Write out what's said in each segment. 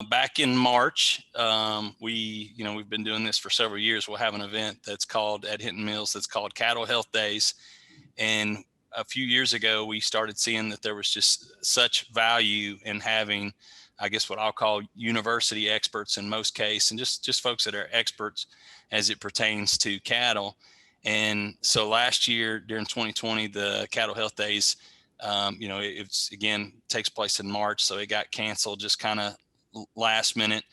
Back in March, we've been doing this for several years. We'll have an event that's called at Hinton Mills that's called Cattle Health Days. And a few years ago, we started seeing that there was just such value in having, I guess, what I'll call university experts in most cases, and just folks that are experts as it pertains to cattle. And so last year during 2020, the Cattle Health Days, it's again takes place in March, so it got canceled just kind of last minute.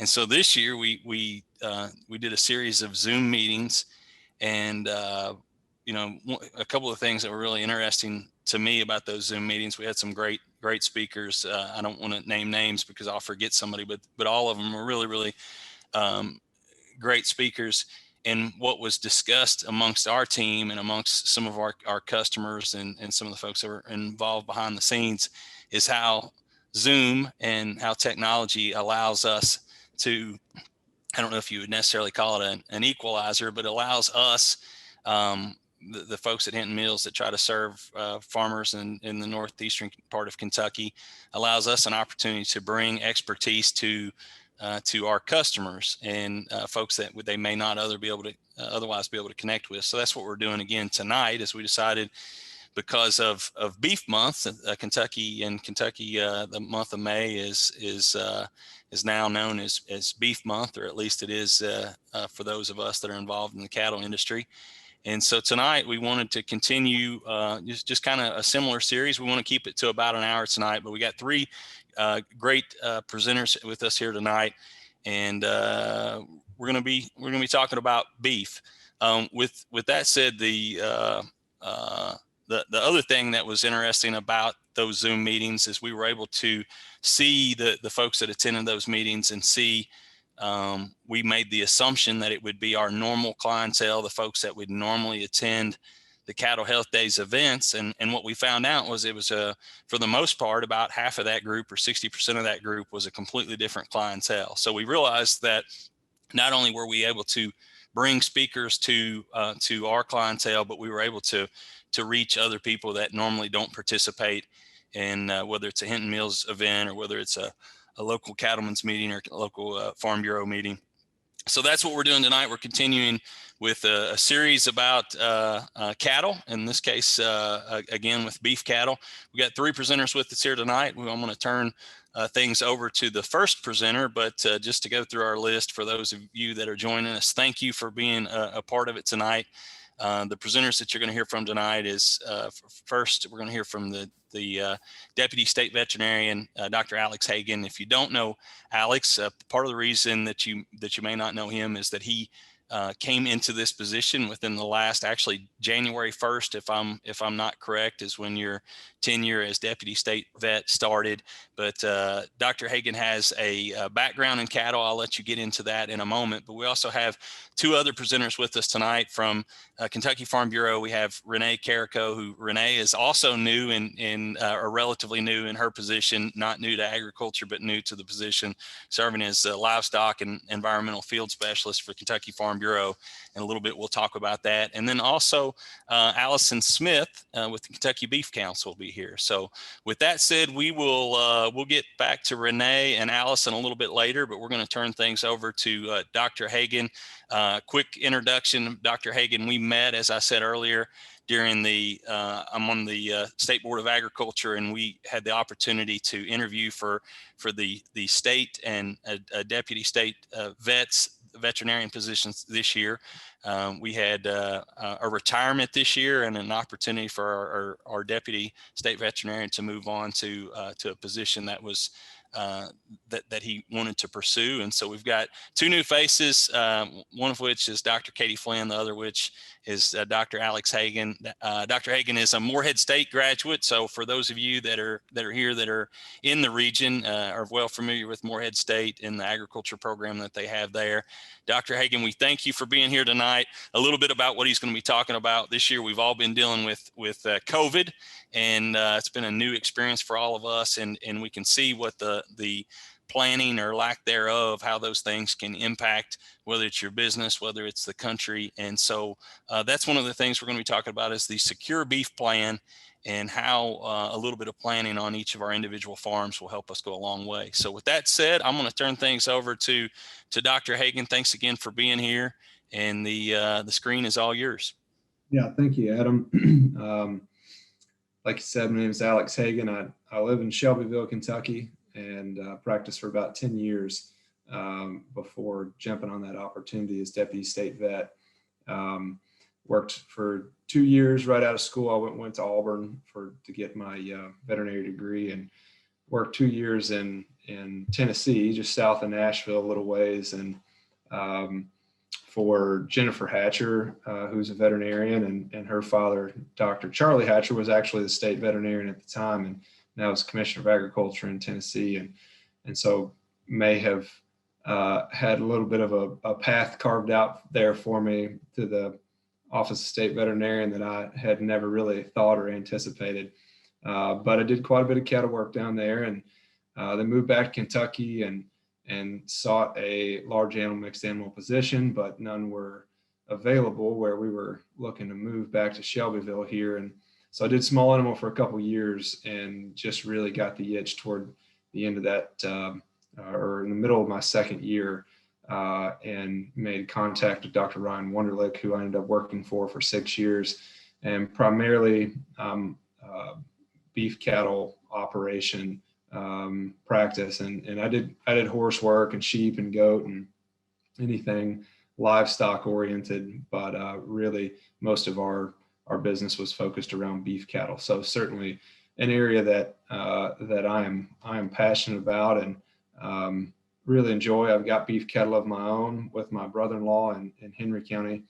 And so this year we did a series of Zoom meetings, and a couple of things that were really interesting to me about those Zoom meetings. We had some great speakers. I don't want to name names because I'll forget somebody, but all of them were really great speakers. And what was discussed amongst our team and amongst some of our customers and some of the folks that were involved behind the scenes is how Zoom and how technology allows us to, I don't know if you would necessarily call it an equalizer, but allows us, the folks at Hinton Mills that try to serve farmers in the northeastern part of Kentucky, allows us an opportunity to bring expertise to our customers and folks that they may not otherwise be able to connect with. So that's what we're doing again tonight, as we decided, because of beef month, Kentucky, the month of May is now known as beef month, or at least it is for those of us that are involved in the cattle industry. And so tonight we wanted to continue just kind of a similar series. We want to keep it to about an hour tonight, but we got three great presenters with us here tonight, and we're going to be talking about beef. With that said, the other thing that was interesting about those Zoom meetings is we were able to see the folks that attended those meetings and see. We made the assumption that it would be our normal clientele, the folks that would normally attend the Cattle Health Days events. And what we found out was it was for the most part, about half of that group, or 60% of that group, was a completely different clientele. So we realized that not only were we able to bring speakers to our clientele, but we were able to reach other people that normally don't participate in whether it's a Hinton Mills event or whether it's a local cattlemen's meeting or local farm bureau meeting. So that's what we're doing tonight. We're continuing with a series about cattle, in this case, again, with beef cattle. We got three presenters with us here tonight. I'm going to turn things over to the first presenter, but just to go through our list for those of you that are joining us, thank you for being a part of it tonight. The presenters that you're going to hear from tonight is first, we're going to hear from the Deputy State Veterinarian, Dr. Alex Hagan. If you don't know Alex, part of the reason that you may not know him is that he came into this position within the last, actually January 1st, if I'm not correct, is when your tenure as Deputy State Vet started. But Dr. Hagan has a background in cattle. I'll let you get into that in a moment. But we also have two other presenters with us tonight from Kentucky Farm Bureau. We have Renee Carrico, who Renee is also new or relatively new in her position, not new to agriculture, but new to the position, serving as livestock and environmental field specialist for Kentucky Farm Bureau. In a little bit, we'll talk about that. And then also Alison Smith with the Kentucky Beef Council will be here. So with that said, we'll get back to Renee and Alison a little bit later, but we're going to turn things over to Dr. Hagan. Quick introduction, Dr. Hagan. We met, as I said earlier, during I'm on the State Board of Agriculture, and we had the opportunity to interview for the state and deputy state veterinarian positions this year. We had a retirement this year and an opportunity for our deputy state veterinarian to move on to a position that was that he wanted to pursue. And so we've got two new faces, one of which is Dr. Katie Flynn, the other which is Dr. Alex Hagan. Dr. Hagan is a Morehead State graduate. So for those of you that are here that are in the region, are well familiar with Morehead State and the agriculture program that they have there. Dr. Hagan, we thank you for being here tonight. A little bit about what he's going to be talking about this year. We've all been dealing with COVID, and it's been a new experience for all of us, and we can see what the planning or lack thereof, how those things can impact whether it's your business, whether it's the country. And so that's one of the things we're going to be talking about is the secure beef plan, and how a little bit of planning on each of our individual farms will help us go a long way. So with that said, I'm going to turn things over to Dr. Hagan. Thanks again for being here, and the screen is all yours. Yeah, thank you, Adam. Like you said, my name is Alex Hagan. I live in Shelbyville, Kentucky, and practiced for about 10 years before jumping on that opportunity as deputy state vet. Worked for 2 years right out of school. I went to Auburn to get my veterinary degree, and worked 2 years in Tennessee, just south of Nashville, a little ways, and for Jennifer Hatcher, who's a veterinarian, and her father, Dr. Charlie Hatcher, was actually the state veterinarian at the time, and now is Commissioner of Agriculture in Tennessee, and so may have had a little bit of a path carved out there for me to the Office of State Veterinarian that I had never really thought or anticipated. But I did quite a bit of cattle work down there, and then moved back to Kentucky and sought a large animal, mixed animal position, but none were available where we were looking to move back to Shelbyville here. And so I did small animal for a couple of years, and just really got the itch toward the end of that, or in the middle of my second year, and made contact with Dr. Ryan Wunderlich, who I ended up working for 6 years, and primarily beef cattle operation practice, and I did horse work and sheep and goat and anything livestock oriented, but really most of our business was focused around beef cattle. So certainly an area that I am passionate about and really enjoy. I've got beef cattle of my own with my brother-in-law in Henry County,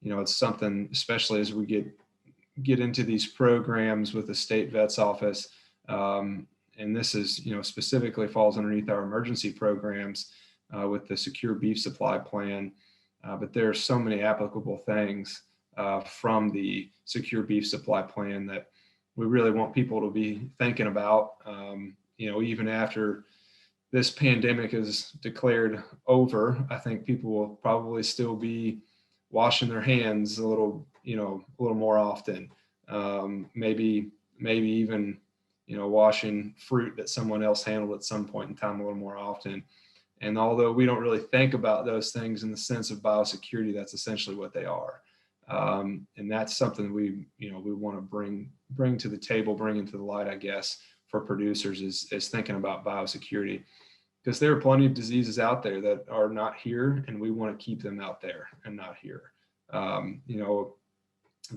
you know, it's something, especially as we get into these programs with the state vet's office, and this is, you know, specifically falls underneath our emergency programs with the secure beef supply plan, but there are so many applicable things from the secure beef supply plan that we really want people to be thinking about, you know, even after this pandemic is declared over. I think people will probably still be washing their hands a little more often. Maybe even, you know, washing fruit that someone else handled at some point in time a little more often. And although we don't really think about those things in the sense of biosecurity, that's essentially what they are. And that's something we want to bring to the table, bring into the light, I guess, for producers is thinking about biosecurity, because there are plenty of diseases out there that are not here, and we want to keep them out there and not here. You know,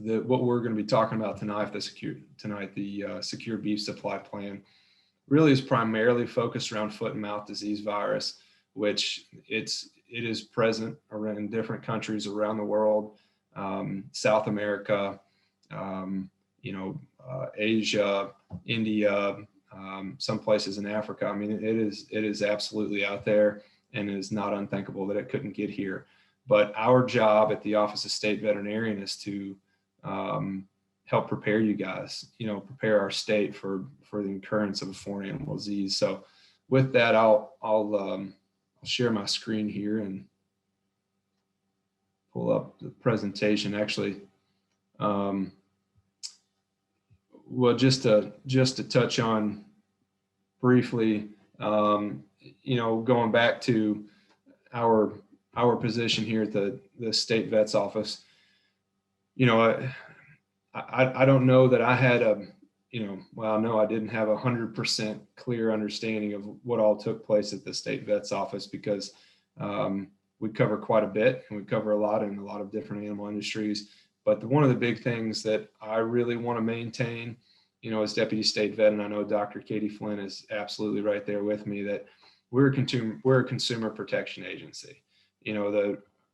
what we're going to be talking about tonight, the secure beef supply plan, really is primarily focused around foot and mouth disease virus, which it is present in different countries around the world, South America, Asia, India, some places in Africa. I mean, it is absolutely out there, and it is not unthinkable that it couldn't get here. But our job at the Office of State Veterinarian is to help prepare you guys, prepare our state for the occurrence of a foreign animal disease. So with that, I'll share my screen here and pull up the presentation. Actually, well, just to touch on briefly, going back to our position here at the state vet's office, I don't know that I had I didn't have 100% clear understanding of what all took place at the state vet's office, because we cover quite a bit, and we cover a lot in a lot of different animal industries. But one of the big things that I really want to maintain, as deputy state vet, and I know Dr. Katie Flynn is absolutely right there with me, that we're a consumer protection agency.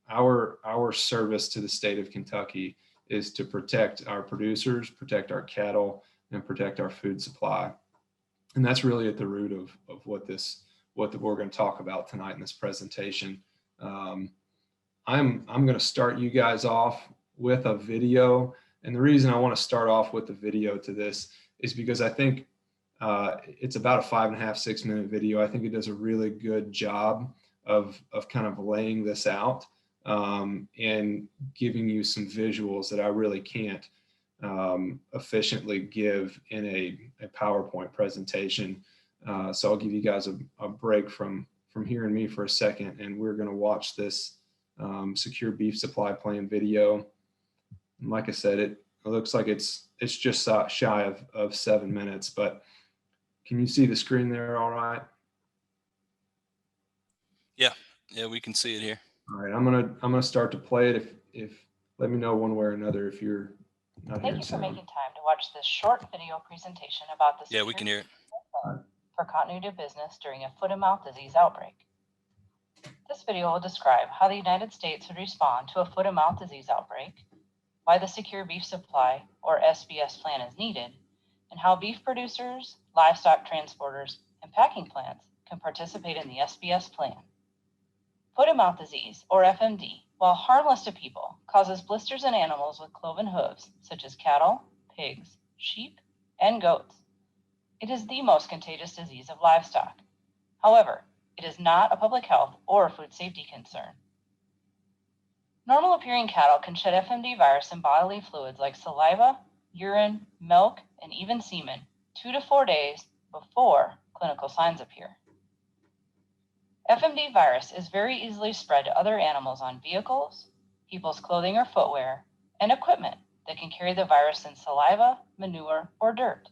Our service to the state of Kentucky is to protect our producers, protect our cattle, and protect our food supply. And that's really at the root of what we're going to talk about tonight in this presentation. I'm going to start you guys off with a video. And the reason I want to start off with the video to this is because I think It's about a 5.5, 6 minute video. I think it does a really good job of kind of laying this out and giving you some visuals that I really can't efficiently give in a PowerPoint presentation. So I'll give you guys a break from hearing me for a second, and we're going to watch this secure beef supply plan video. And like I said, it looks like it's just shy of 7 minutes, but can you see the screen there all right? Yeah, we can see it here. All right, I'm gonna start to play it. If let me know one way or another if you're not hearing sound. Thank you for making time to watch this short video presentation about the Yeah, we can hear it. For continuity of business during a foot and mouth disease outbreak. This video will describe how the United States would respond to a foot and mouth disease outbreak, why the Secure Beef Supply, or SBS plan is needed, and how beef producers, livestock transporters, and packing plants can participate in the SBS plan. Foot and mouth disease, or FMD, while harmless to people, causes blisters in animals with cloven hooves, such as cattle, pigs, sheep, and goats. It is the most contagious disease of livestock. However, it is not a public health or food safety concern. Normal appearing cattle can shed FMD virus in bodily fluids like saliva, urine, milk, and even semen 2 to 4 days before clinical signs appear. FMD virus is very easily spread to other animals on vehicles, people's clothing or footwear, and equipment that can carry the virus in saliva, manure, or dirt.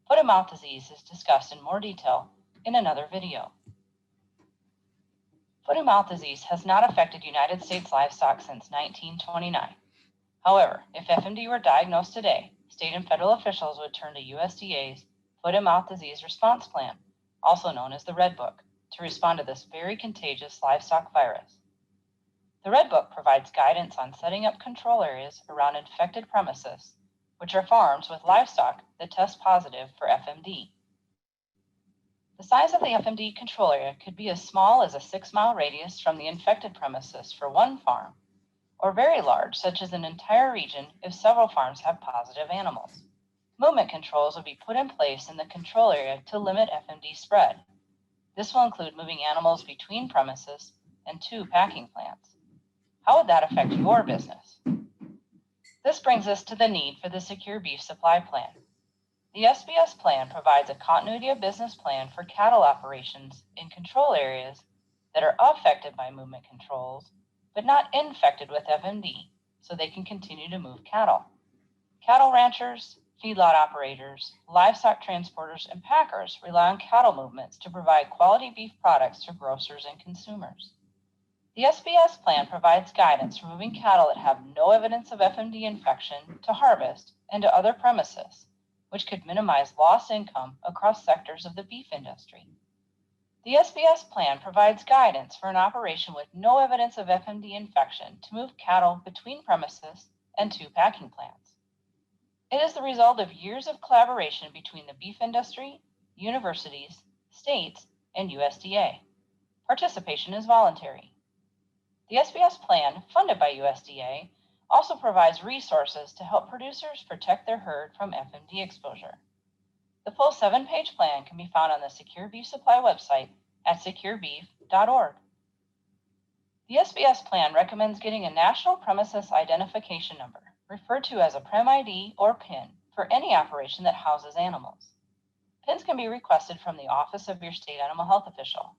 Foot and mouth disease is discussed in more detail in another video. Foot and mouth disease has not affected United States livestock since 1929. However, if FMD were diagnosed today, state and federal officials would turn to USDA's Foot and Mouth Disease Response Plan, also known as the Red Book, to respond to this very contagious livestock virus. The Red Book provides guidance on setting up control areas around infected premises, which are farms with livestock that test positive for FMD. The size of the FMD control area could be as small as a 6-mile radius from the infected premises for one farm, or very large, such as an entire region if several farms have positive animals. Movement controls will be put in place in the control area to limit FMD spread. This will include moving animals between premises and 2 packing plants. How would that affect your business? This brings us to the need for the Secure Beef Supply Plan. The SBS plan provides a continuity of business plan for cattle operations in control areas that are affected by movement controls, but not infected with FMD, so they can continue to move cattle. Cattle ranchers, feedlot operators, livestock transporters, and packers rely on cattle movements to provide quality beef products to grocers and consumers. The SBS plan provides guidance for moving cattle that have no evidence of FMD infection to harvest and to other premises, which could minimize lost income across sectors of the beef industry. The SBS plan provides guidance for an operation with no evidence of FMD infection to move cattle between premises and 2 packing plants. It is the result of years of collaboration between the beef industry, universities, states, and USDA. Participation is voluntary. The SBS plan, funded by USDA, also provides resources to help producers protect their herd from FMD exposure. The full 7-page plan can be found on the Secure Beef Supply website at securebeef.org. The SBS plan recommends getting a National Premises Identification Number, referred to as a Prem ID or PIN, for any operation that houses animals. PINs can be requested from the office of your state animal health official.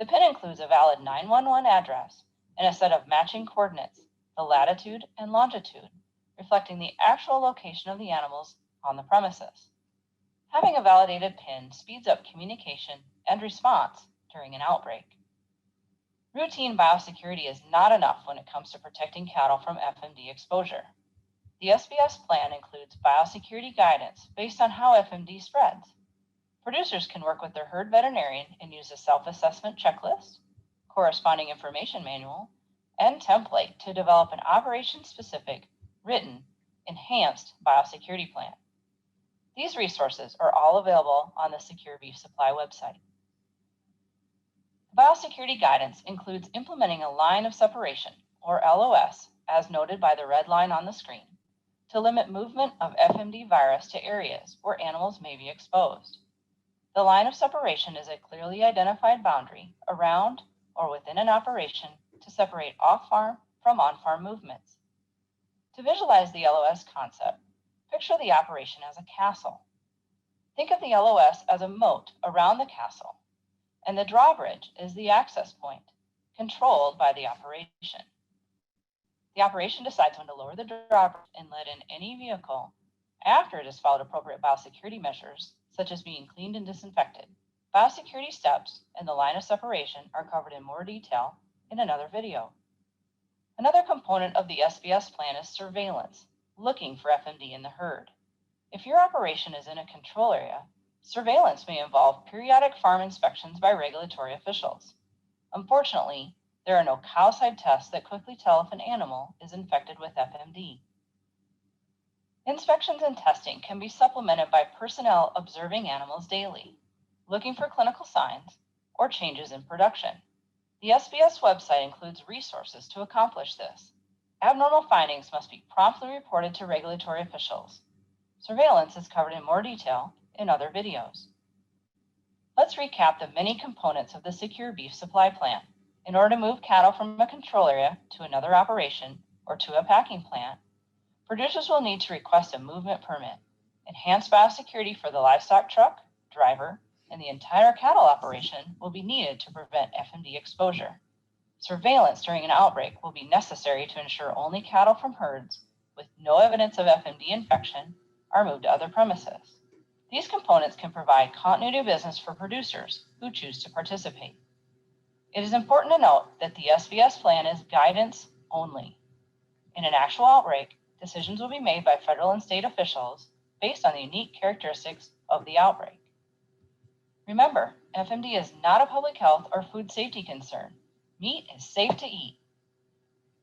The PIN includes a valid 911 address and a set of matching coordinates, the latitude and longitude, reflecting the actual location of the animals on the premises. Having a validated PIN speeds up communication and response during an outbreak. Routine biosecurity is not enough when it comes to protecting cattle from FMD exposure. The SBS plan includes biosecurity guidance based on how FMD spreads. Producers can work with their herd veterinarian and use a self-assessment checklist, corresponding information manual, and template to develop an operation-specific, written, enhanced biosecurity plan. These resources are all available on the Secure Beef Supply website. Biosecurity guidance includes implementing a line of separation, or LOS, as noted by the red line on the screen, to limit movement of FMD virus to areas where animals may be exposed. The line of separation is a clearly identified boundary around or within an operation to separate off-farm from on-farm movements. To visualize the LOS concept, picture the operation as a castle. Think of the LOS as a moat around the castle, and the drawbridge is the access point, controlled by the operation. The operation decides when to lower the drawbridge and let in any vehicle after it has followed appropriate biosecurity measures, such as being cleaned and disinfected. Biosecurity steps and the line of separation are covered in more detail in another video. Another component of the SBS plan is surveillance, looking for FMD in the herd. If your operation is in a control area, surveillance may involve periodic farm inspections by regulatory officials. Unfortunately, there are no cow-side tests that quickly tell if an animal is infected with FMD. Inspections and testing can be supplemented by personnel observing animals daily, looking for clinical signs or changes in production. The SBS website includes resources to accomplish this. Abnormal findings must be promptly reported to regulatory officials. Surveillance is covered in more detail in other videos. Let's recap the many components of the Secure Beef Supply Plan. In order to move cattle from a control area to another operation or to a packing plant, producers will need to request a movement permit. Enhanced biosecurity for the livestock truck, driver, and the entire cattle operation will be needed to prevent FMD exposure. Surveillance during an outbreak will be necessary to ensure only cattle from herds with no evidence of FMD infection are moved to other premises. These components can provide continuity of business for producers who choose to participate. It is important to note that the SBS plan is guidance only. In an actual outbreak, decisions will be made by federal and state officials based on the unique characteristics of the outbreak. Remember, FMD is not a public health or food safety concern. Meat is safe to eat.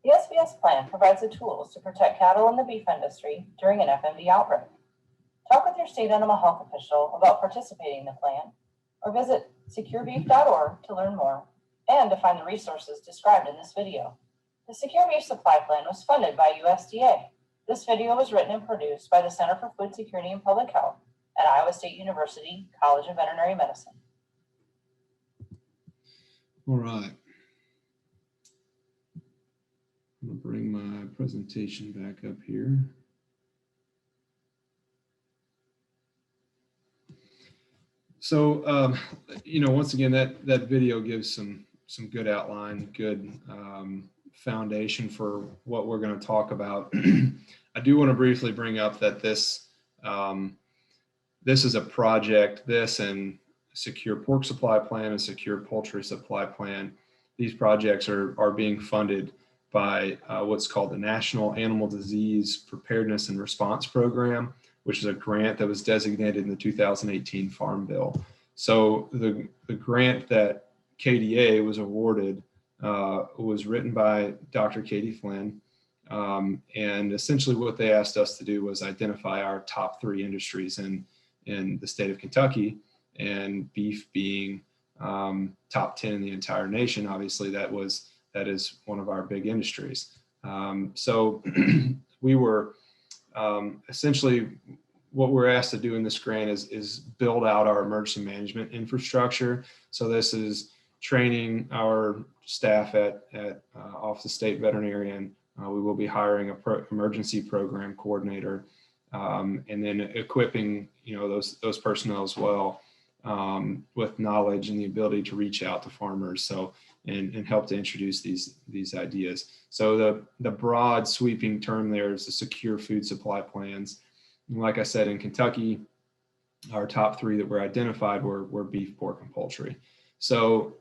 The SBS plan provides the tools to protect cattle in the beef industry during an FMD outbreak. Talk with your state animal health official about participating in the plan, or visit securebeef.org to learn more and to find the resources described in this video. The Secure Beef Supply Plan was funded by USDA. This video was written and produced by the Center for Food Security and Public Health at Iowa State University College of Veterinary Medicine. All right. I'm going to bring my presentation back up here. So, once again, that video gives some good outline, good foundation for what we're going to talk about. I do want to briefly bring up that this is a project, this and Secure Pork Supply Plan and Secure Poultry Supply Plan. These projects are being funded by what's called the National Animal Disease Preparedness and Response Program, which is a grant that was designated in the 2018 Farm Bill. So the grant that KDA was awarded was written by Dr. Katie Flynn. And essentially what they asked us to do was identify our top 3 industries in the state of Kentucky, and beef being top 10 in the entire nation. Obviously that is one of our big industries. So we were essentially, what we're asked to do in this grant is build out our emergency management infrastructure. So this is training our staff at Office of State Veterinarian. We will be hiring a emergency program coordinator, and then equipping those personnel as well with knowledge and the ability to reach out to farmers. So and help to introduce these ideas. So the broad sweeping term there is the Secure Food Supply Plans. And like I said, in Kentucky, our top 3 that were identified were beef, pork, and poultry. So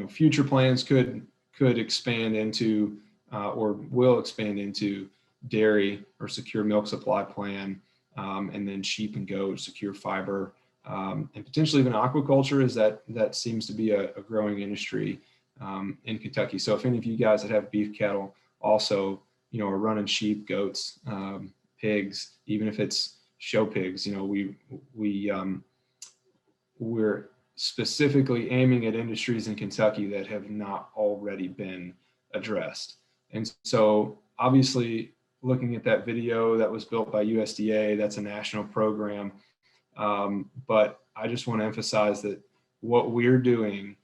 future plans could expand into or will expand into dairy or Secure Milk Supply Plan, and then sheep and goat, Secure Fiber, and potentially even aquaculture, is that seems to be a growing industry in Kentucky. So if any of you guys that have beef cattle also are running sheep, goats, pigs, even if it's show pigs, we're specifically aiming at industries in Kentucky that have not already been addressed. And so obviously looking at that video that was built by USDA. That's a national program. But I just want to emphasize that what we're doing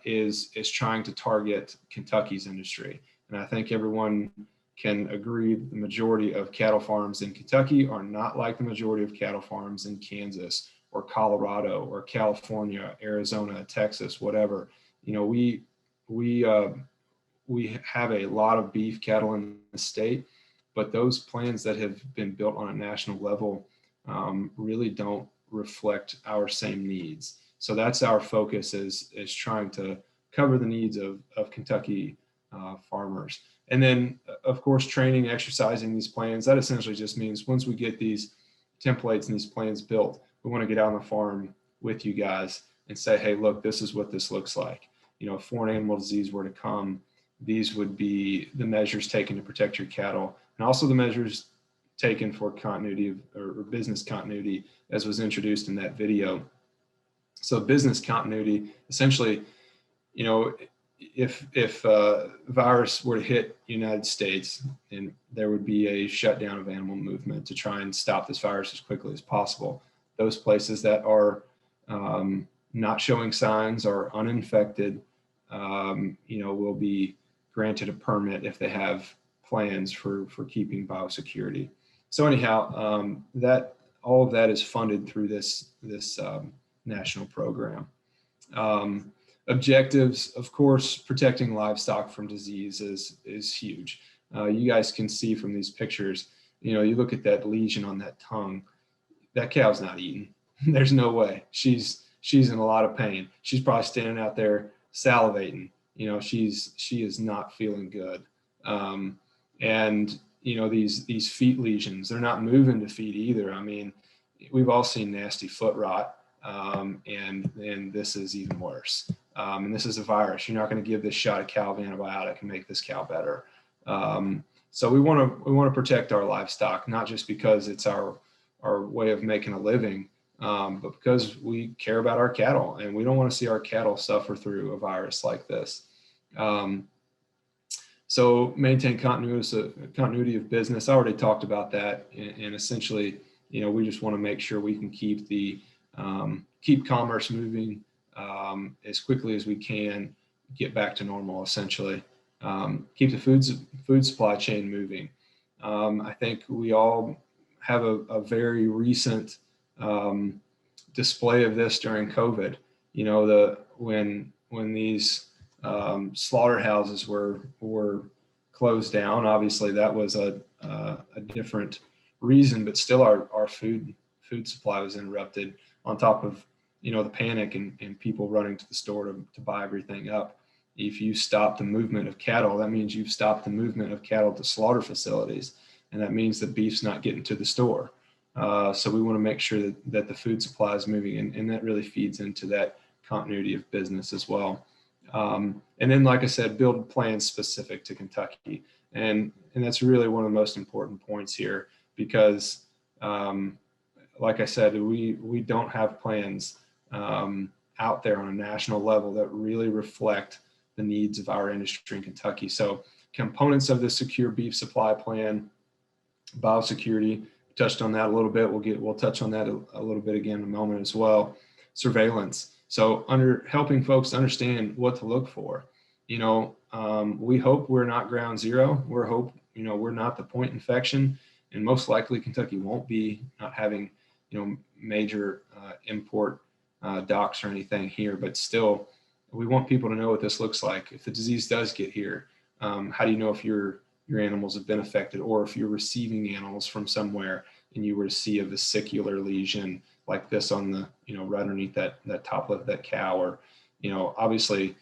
is trying to target Kentucky's industry. And I think everyone can agree the majority of cattle farms in Kentucky are not like the majority of cattle farms in Kansas or Colorado or California, Arizona, Texas, whatever. You know, we have a lot of beef cattle in the state, but those plans that have been built on a national level really don't reflect our same needs. So that's our focus, is trying to cover the needs of Kentucky farmers. And then, of course, training, exercising these plans. That essentially just means once we get these templates and these plans built, we want to get out on the farm with you guys and say, hey, look, this is what this looks like. You know, if foreign animal disease were to come, these would be the measures taken to protect your cattle, and also the measures taken for continuity or business continuity, as was introduced in that video. So business continuity, essentially, you know, if virus were to hit the United States, and there would be a shutdown of animal movement to try and stop this virus as quickly as possible. Those places that are not showing signs or uninfected, you know, will be granted a permit if they have plans for keeping biosecurity. So anyhow, that all of that is funded through this national program. Objectives, of course, protecting livestock from disease is huge. You guys can see from these pictures, you know, you look at that lesion on that tongue, that cow's not eating. There's no way. She's in a lot of pain. She's probably standing out there salivating. You know, she is not feeling good. And you know, these feet lesions, they're not moving to feed either. I mean, we've all seen nasty foot rot, and this is even worse. And this is a virus. You're not going to give this shot of cow antibiotic and make this cow better. So we want to protect our livestock, not just because it's our way of making a living, but because we care about our cattle, and we don't want to see our cattle suffer through a virus like this. So maintain continuity of business. I already talked about that, and essentially, you know, we just want to make sure we can keep keep commerce moving as quickly as we can, get back to normal, essentially. Keep the food supply chain moving. I think we all have a very recent display of this during COVID. You know, when these slaughterhouses were closed down, obviously that was a different reason, but still our food supply was interrupted, on top of, you know, the panic and people running to the store to buy everything up. If you stop the movement of cattle, that means you've stopped the movement of cattle to slaughter facilities, and that means that beef's not getting to the store. So we want to make sure that the food supply is moving, and that really feeds into that continuity of business as well. And then, like I said, build plans specific to Kentucky. And that's really one of the most important points here, because like I said, we don't have plans out there on a national level that really reflect the needs of our industry in Kentucky. So components of the secure beef supply plan, biosecurity, touched on that a little bit. We'll touch on that a little bit again in a moment as well. Surveillance. So helping folks understand what to look for. You know, we hope we're not ground zero. We're not the point infection, and most likely Kentucky won't be, not having, you know, major import docks or anything here, but still we want people to know what this looks like. If the disease does get here, how do you know if your animals have been affected, or if you're receiving animals from somewhere and you were to see a vesicular lesion like this on the, you know, right underneath that top lip of that cow, or, you know, obviously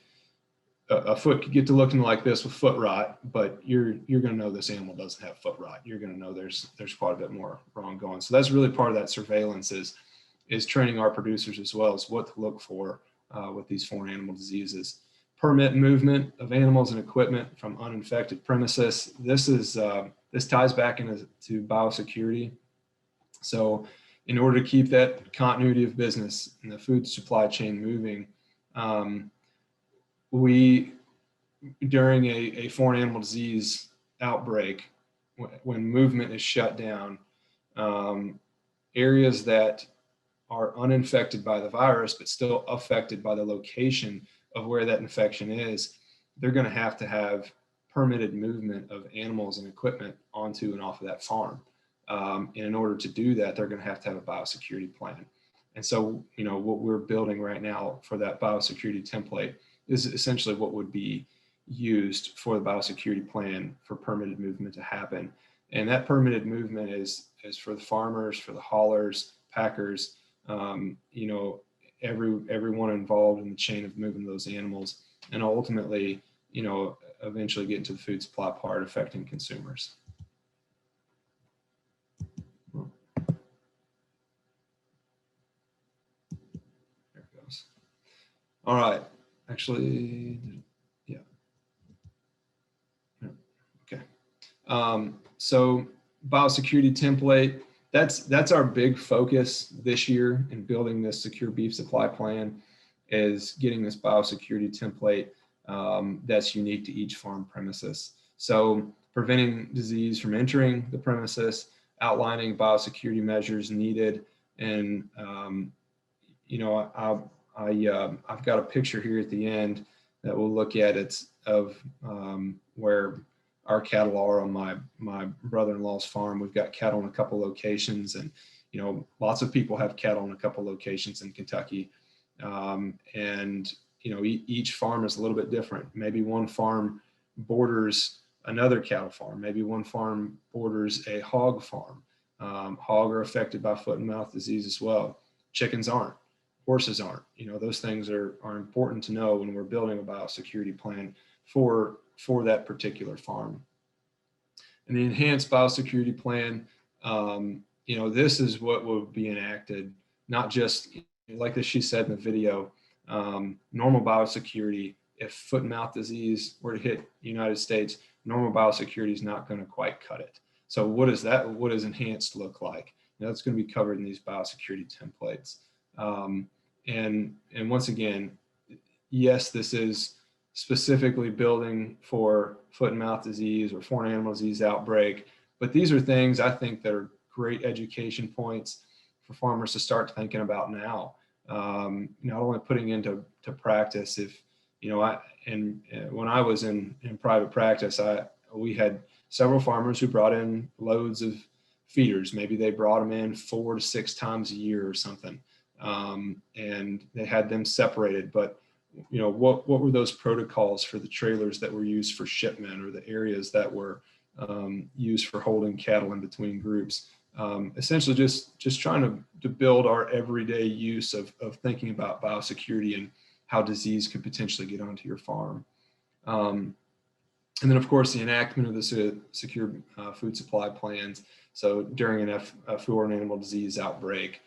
a foot could get to looking like this with foot rot, but you're going to know this animal doesn't have foot rot. You're going to know there's quite a bit more wrong going. So that's really part of that surveillance, is training our producers as well as what to look for with these foreign animal diseases. Permit movement of animals and equipment from uninfected premises. This ties back into biosecurity. So in order to keep that continuity of business and the food supply chain moving, we, during a foreign animal disease outbreak, when movement is shut down, areas that are uninfected by the virus, but still affected by the location of where that infection is, they're going to have permitted movement of animals and equipment onto and off of that farm. And in order to do that, they're going to have a biosecurity plan. And so, what we're building right now for that biosecurity template is essentially what would be used for the biosecurity plan for permitted movement to happen. And that permitted movement is for the farmers, for the haulers, packers, everyone involved in the chain of moving those animals, and ultimately, eventually get into the food supply part affecting consumers. There it goes. All right. Actually, yeah. Okay. So biosecurity template, that's our big focus this year in building this secure beef supply plan, is getting this biosecurity template that's unique to each farm premises. So preventing disease from entering the premises, outlining biosecurity measures needed, and I've got a picture here at the end that we'll look at. It's of where our cattle are on my brother-in-law's farm. We've got cattle in a couple locations, and lots of people have cattle in a couple locations in Kentucky, and each farm is a little bit different. Maybe one farm borders another cattle farm. Maybe one farm borders a hog farm. Hog are affected by foot and mouth disease as well. Chickens aren't. Horses aren't. Those things are important to know when we're building a biosecurity plan for that particular farm. And the enhanced biosecurity plan, this is what will be enacted, not just like she said in the video, normal biosecurity. If foot and mouth disease were to hit the United States, normal biosecurity is not going to quite cut it. So what does enhanced look like? That's going to be covered in these biosecurity templates. And once again, yes, this is specifically building for foot and mouth disease or foreign animal disease outbreak, but these are things I think that are great education points for farmers to start thinking about now. Not only putting into practice. If when I was in private practice, we had several farmers who brought in loads of feeders. Maybe they brought them in 4 to 6 times a year or something, and they had them separated. But what were those protocols for the trailers that were used for shipment, or the areas that were used for holding cattle in between groups? Essentially just trying to build our everyday use of thinking about biosecurity and how disease could potentially get onto your farm. And then, of course, the enactment of the secure food supply plans. So during a foreign animal disease outbreak,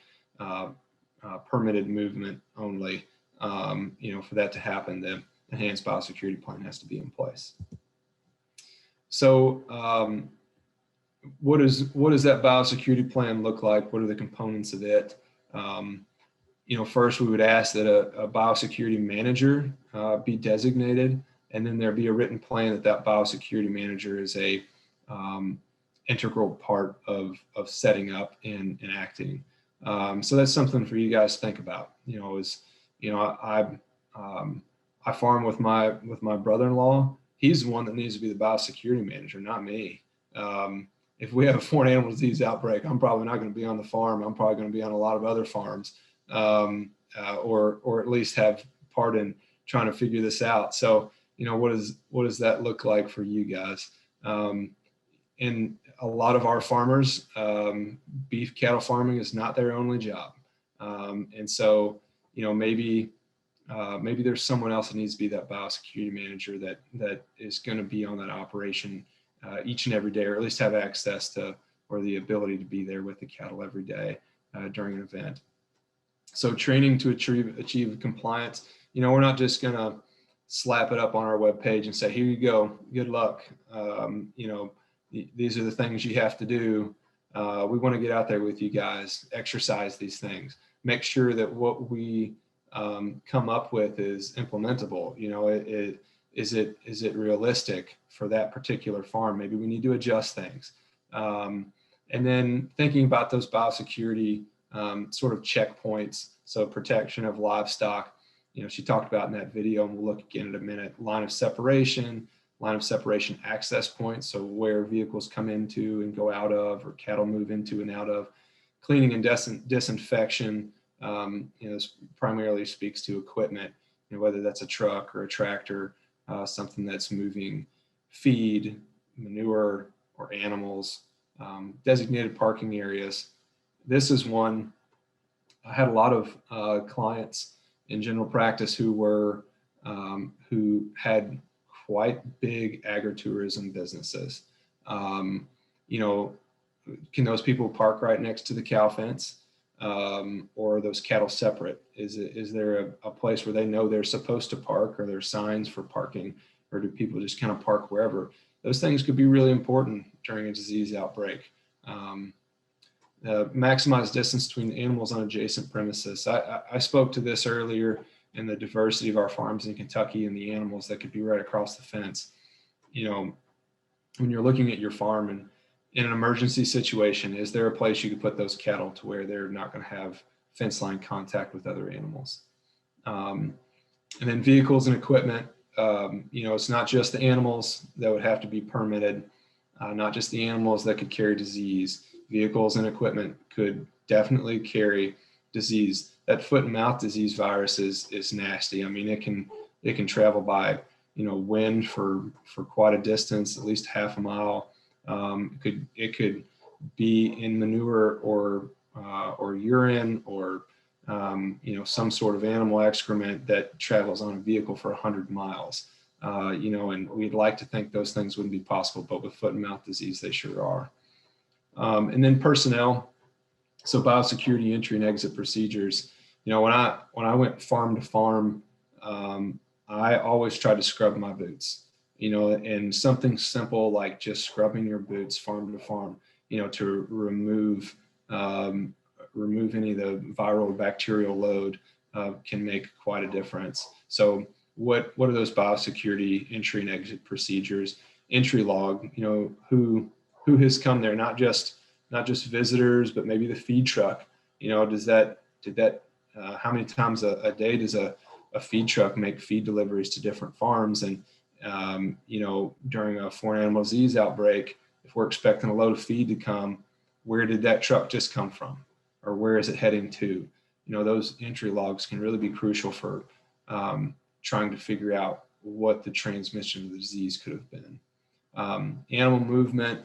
permitted movement only, for that to happen, the enhanced biosecurity plan has to be in place. So what does that biosecurity plan look like? What are the components of it? First we would ask that a biosecurity manager be designated, and then there be a written plan that biosecurity manager is a integral part of setting up and acting. So that's something for you guys to think about. I farm with my brother-in-law. He's the one that needs to be the biosecurity manager, not me. If we have a foreign animal disease outbreak, I'm probably not going to be on the farm. I'm probably going to be on a lot of other farms, or at least have part in trying to figure this out. So, what does that look like for you guys? And a lot of our farmers, beef cattle farming is not their only job. And so, maybe there's someone else that needs to be that biosecurity manager that is going to be on that operation each and every day, or at least have access to, or the ability to be there with the cattle every day during an event. So training to achieve compliance. We're not just going to slap it up on our webpage and say, here you go, good luck. These are the things you have to do. We want to get out there with you guys, exercise these things, make sure that what we come up with is implementable. is it realistic for that particular farm? Maybe we need to adjust things. And then thinking about those biosecurity sort of checkpoints. So protection of livestock, she talked about in that video, and we'll look again in a minute, line of separation access points. So where vehicles come into and go out of, or cattle move into and out of. Cleaning and disinfection, this primarily speaks to equipment, whether that's a truck or a tractor, something that's moving feed, manure, or animals. Designated parking areas. This is one. I had a lot of clients in general practice who had quite big agritourism businesses. Can those people park right next to the cow fence, or are those cattle separate? Is there a place where they know they're supposed to park? Are there signs for parking, or do people just kind of park wherever? Those things could be really important during a disease outbreak. Maximize distance between animals on adjacent premises. I spoke to this earlier in the diversity of our farms in Kentucky and the animals that could be right across the fence. When you're looking at your farm and in an emergency situation, is there a place you could put those cattle to where they're not going to have fence line contact with other animals? And then vehicles and equipment. It's not just the animals that would have to be permitted, not just the animals that could carry disease. Vehicles and equipment could definitely carry disease. That foot and mouth disease virus is nasty. I mean, it can travel by wind for quite a distance, at least half a mile. It could be in manure or urine or some sort of animal excrement that travels on a vehicle for 100 miles. And we'd like to think those things wouldn't be possible, but with foot and mouth disease, they sure are. And then personnel. So biosecurity entry and exit procedures. When I went farm to farm, I always tried to scrub my boots, and something simple like just scrubbing your boots farm to farm, to remove any of the viral or bacterial load can make quite a difference. So what are those biosecurity entry and exit procedures? Entry log, who has come there, not just visitors, but maybe the feed truck. How many times a day does a feed truck make feed deliveries to different farms? And during a foreign animal disease outbreak, if we're expecting a load of feed to come, where did that truck just come from, or where is it heading to? Those entry logs can really be crucial for trying to figure out what the transmission of the disease could have been. Animal movement.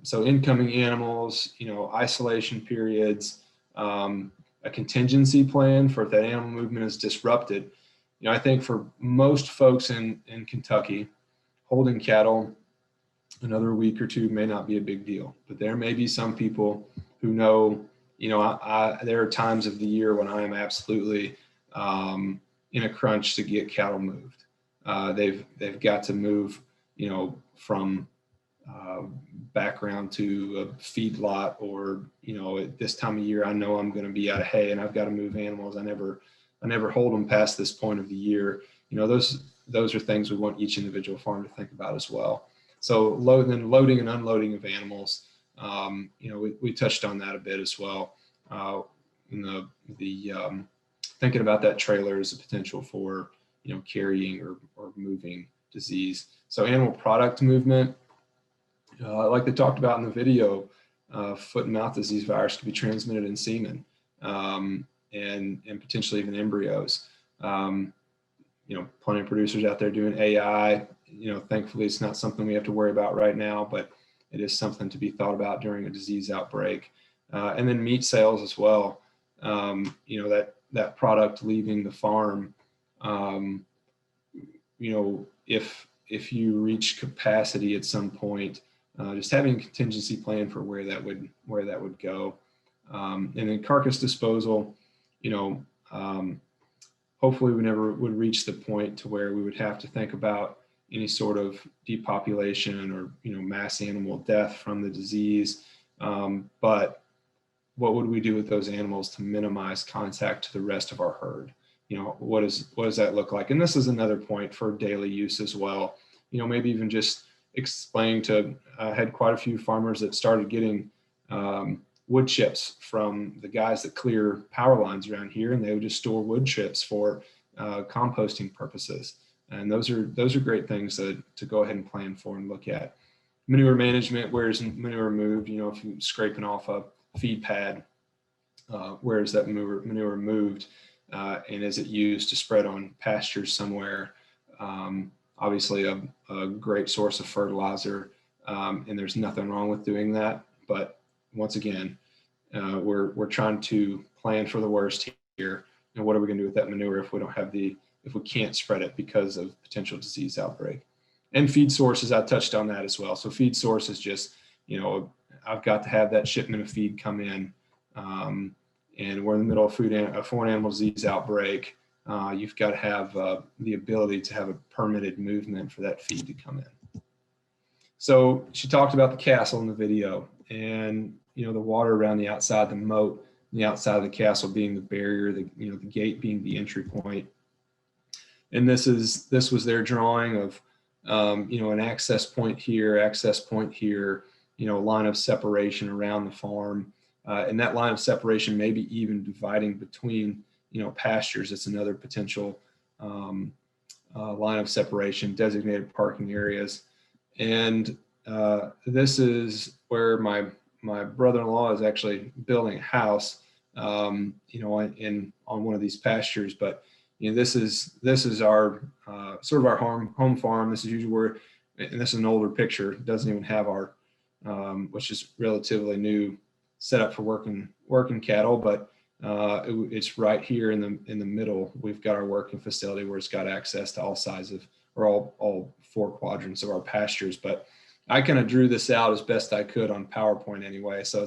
So incoming animals, isolation periods, a contingency plan for if that animal movement is disrupted. I think for most folks in Kentucky, holding cattle another week or two may not be a big deal, but there may be some people who know, there are times of the year when I am absolutely in a crunch to get cattle moved. They've got to move, from background to a feed lot, or at this time of year I know I'm going to be out of hay and I've got to move animals. I never hold them past this point of the year. Those are things we want each individual farm to think about as well. So loading and unloading of animals, we touched on that a bit as well. In the thinking about that trailer as a potential for carrying or moving disease. So animal product movement. Like they talked about in the video, foot and mouth disease virus can be transmitted in semen, and potentially even embryos. Plenty of producers out there doing AI. Thankfully it's not something we have to worry about right now, but it is something to be thought about during a disease outbreak. And then meat sales as well. That product leaving the farm, if you reach capacity at some point, just having a contingency plan for where that would go. And then carcass disposal, hopefully we never would reach the point to where we would have to think about any sort of depopulation or mass animal death from the disease. But what would we do with those animals to minimize contact to the rest of our herd? what does that look like? And this is another point for daily use as well. Maybe even just explaining to, I had quite a few farmers that started getting wood chips from the guys that clear power lines around here, and they would just store wood chips for composting purposes. And those are great things to go ahead and plan for and look at. Manure management, where is manure moved? If you're scraping off a feed pad, where is that manure moved? And is it used to spread on pastures somewhere? Obviously a great source of fertilizer, and there's nothing wrong with doing that. But once again, we're trying to plan for the worst here. And what are we going to do with that manure if we can't spread it because of potential disease outbreak? And feed sources, I touched on that as well. So feed source is just, I've got to have that shipment of feed come in, and we're in the middle of a foreign animal disease outbreak. You've got to have the ability to have a permitted movement for that feed to come in. So she talked about the castle in the video, and the water around the outside, the moat, the outside of the castle being the barrier, the gate being the entry point. And this was their drawing of an access point here, a line of separation around the farm, and that line of separation maybe even dividing between pastures. It's another potential line of separation, designated parking areas. And this is where my brother-in-law is actually building a house, on one of these pastures. But this is our sort of our home farm. This is usually where, and this is an older picture. It doesn't even have our, which is relatively new setup for working cattle, but it's right here in the middle. We've got our working facility where it's got access to all sides of, or all four quadrants of our pastures. But I kind of drew this out as best I could on PowerPoint anyway. So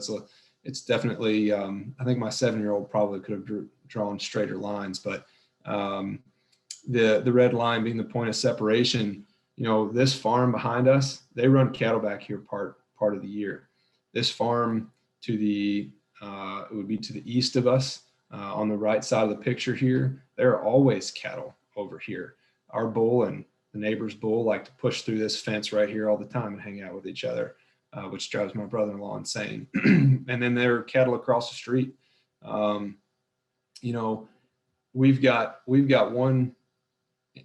it's definitely, I think my 7-year-old probably could have drawn straighter lines, but the red line being the point of separation. This farm behind us, they run cattle back here part of the year. This farm to the it would be to the east of us, on the right side of the picture here, there are always cattle over here. Our bull and the neighbor's bull like to push through this fence right here all the time and hang out with each other, which drives my brother-in-law insane. And then there are cattle across the street. We've got one,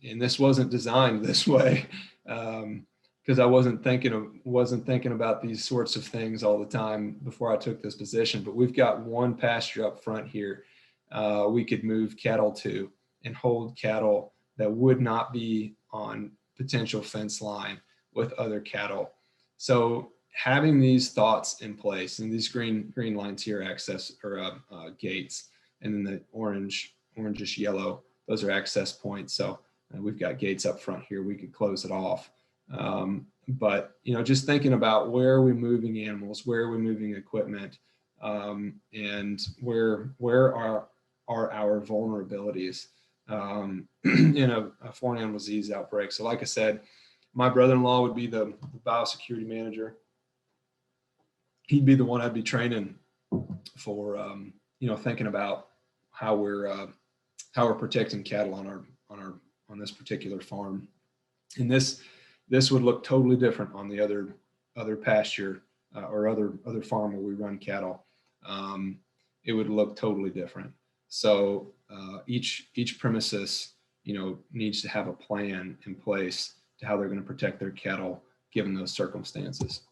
and this wasn't designed this way, because I wasn't thinking about these sorts of things all the time before I took this position. But we've got one pasture up front here we could move cattle to and hold cattle that would not be on potential fence line with other cattle. So having these thoughts in place, and these green lines here, access or gates, and then the orangish yellow, those are access points. So we've got gates up front here. We could close it off. But just thinking about where are we moving animals, where are we moving equipment, and where are our vulnerabilities in a foreign animal disease outbreak. So like I said, my brother-in-law would be the biosecurity manager. He'd be the one I'd be training for, thinking about how we're protecting cattle on this particular farm. And this would look totally different on the other pasture or other farm where we run cattle. It would look totally different. So each premises, needs to have a plan in place to how they're going to protect their cattle given those circumstances.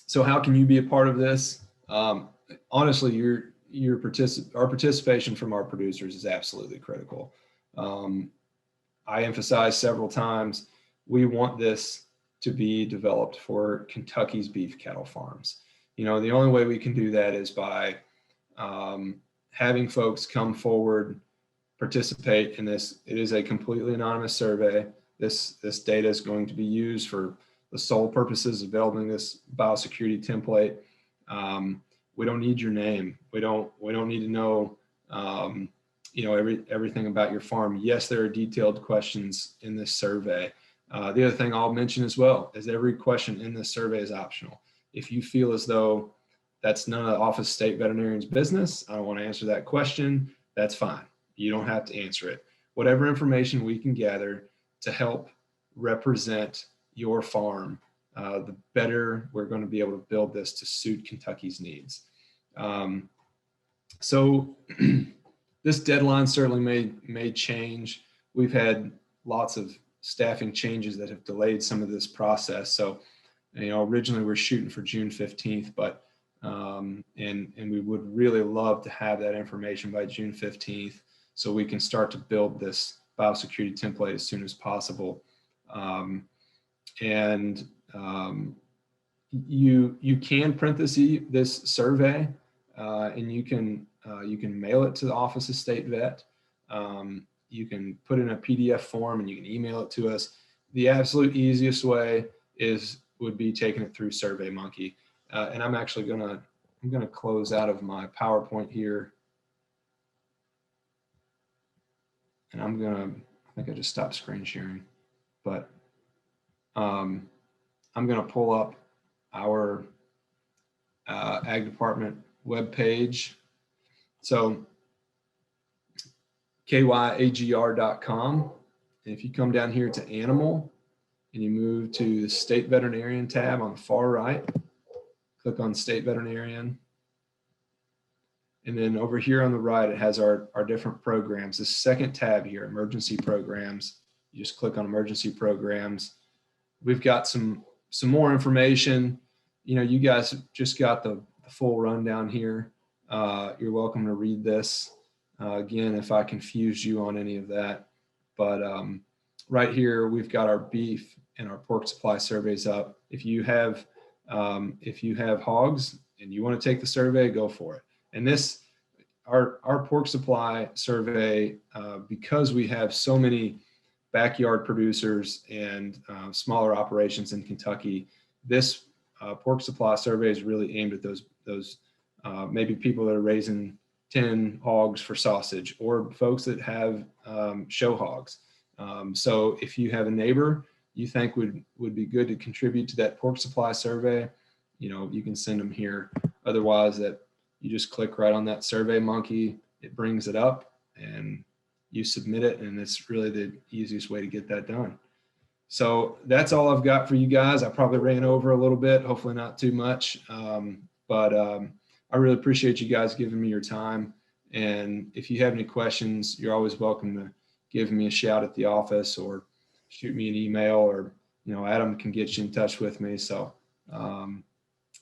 So how can you be a part of this? Honestly, our participation from our producers is absolutely critical. I emphasized several times, we want this to be developed for Kentucky's beef cattle farms. The only way we can do that is by having folks come forward, participate in this. It is a completely anonymous survey. This data is going to be used for the sole purposes of building this biosecurity template. We don't need your name. We don't need to know everything about your farm. Yes, there are detailed questions in this survey. The other thing I'll mention as well is every question in this survey is optional. If you feel as though that's none of the Office of State Veterinarian's business, I don't want to answer that question, that's fine. You don't have to answer it. Whatever information we can gather to help represent your farm, the better we're going to be able to build this to suit Kentucky's needs. So this deadline certainly may change. We've had lots of staffing changes that have delayed some of this process. So, originally we're shooting for June 15th, but and we would really love to have that information by June 15th so we can start to build this biosecurity template as soon as possible. You can print this survey, and you can mail it to the Office of State Vet. You can put it in a PDF form and you can email it to us. The absolute easiest way would be taking it through SurveyMonkey. And I'm actually gonna close out of my PowerPoint here, and I think I just stopped screen sharing, but I'm gonna pull up our Ag Department webpage. So kyagr.com. And if you come down here to Animal and you move to the State Veterinarian tab on the far right, click on State Veterinarian. And then over here on the right, it has our different programs. The second tab here, Emergency Programs. You just click on Emergency Programs. We've got some more information. You guys just got the full rundown here. You're welcome to read this. Again, if I confused you on any of that. But right here, we've got our beef and our pork supply surveys up. If you have hogs and you want to take the survey, go for it. And our pork supply survey, because we have so many backyard producers and smaller operations in Kentucky, this pork supply survey is really aimed at those maybe people that are raising 10 hogs for sausage, or folks that have show hogs. So if you have a neighbor you think would be good to contribute to that pork supply survey, you can send them here. Otherwise, that you just click right on that SurveyMonkey, it brings it up and you submit it, and it's really the easiest way to get that done. So that's all I've got for you guys. I probably ran over a little bit, hopefully not too much, but I really appreciate you guys giving me your time. And if you have any questions, you're always welcome to give me a shout at the office or shoot me an email, or, Adam can get you in touch with me. So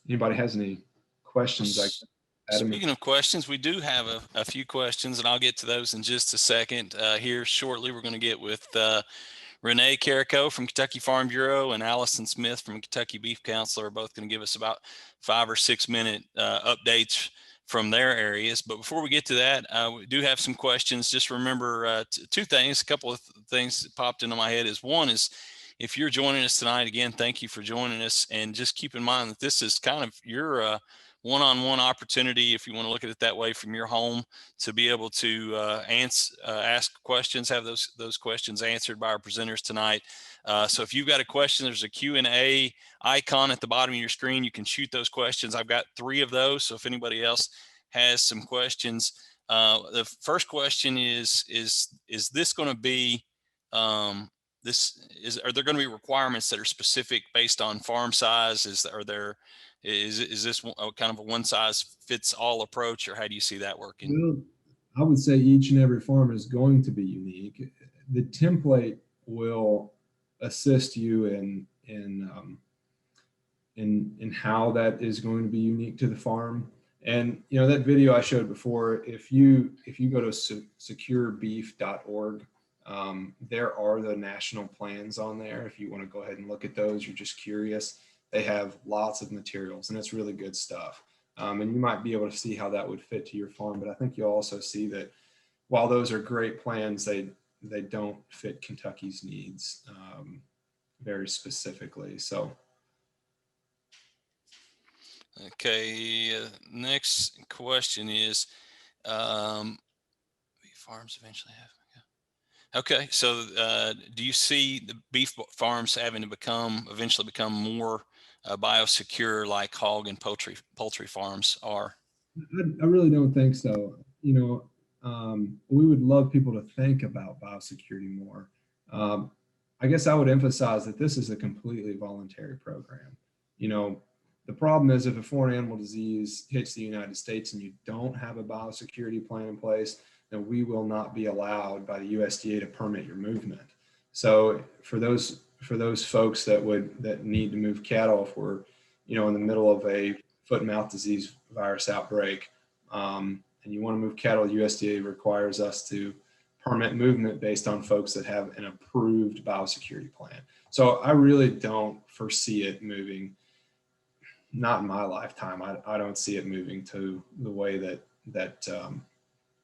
anybody has any questions? Speaking of questions, we do have a few questions, and I'll get to those in just a second. Here shortly, we're going to get with Renee Carrico from Kentucky Farm Bureau and Alison Smith from Kentucky Beef Council are both going to give us about 5 or 6 minute updates from their areas. But before we get to that, we do have some questions. Just remember two things. A couple of things that popped into my head is, one is, if you're joining us tonight, again, thank you for joining us. And just keep in mind that this is kind of your one-on-one opportunity, if you want to look at it that way, from your home to be able to ask questions, have those questions answered by our presenters tonight. So if you've got a question, there's a Q&A icon at the bottom of your screen. You can shoot those questions. I've got 3 of those. So if anybody else has some questions, the first question is this going to be, are there going to be requirements that are specific based on farm size? Is this kind of a one-size-fits-all approach, or how do you see that working? Well, I would say each and every farm is going to be unique. The template will assist you in how that is going to be unique to the farm. And that video I showed before, if you go to securebeef.org, there are the national plans on there. If you want to go ahead and look at those, you're just curious. They have lots of materials, and it's really good stuff. And you might be able to see how that would fit to your farm. But I think you'll also see that while those are great plans, they don't fit Kentucky's needs very specifically. So. Okay, next question is, farms eventually have. Okay, so do you see the beef farms having to eventually become more biosecure like hog and poultry farms are? I really don't think so. we would love people to think about biosecurity more. I guess I would emphasize that this is a completely voluntary program. You know, the problem is if a foreign animal disease hits the United States and you don't have a biosecurity plan in place, then we will not be allowed by the USDA to permit your movement. So for those folks that need to move cattle, if we're, you know, in the middle of a foot and mouth disease virus outbreak, and you want to move cattle, USDA requires us to permit movement based on folks that have an approved biosecurity plan. So I really don't foresee it moving, not in my lifetime. I don't see it moving to the way that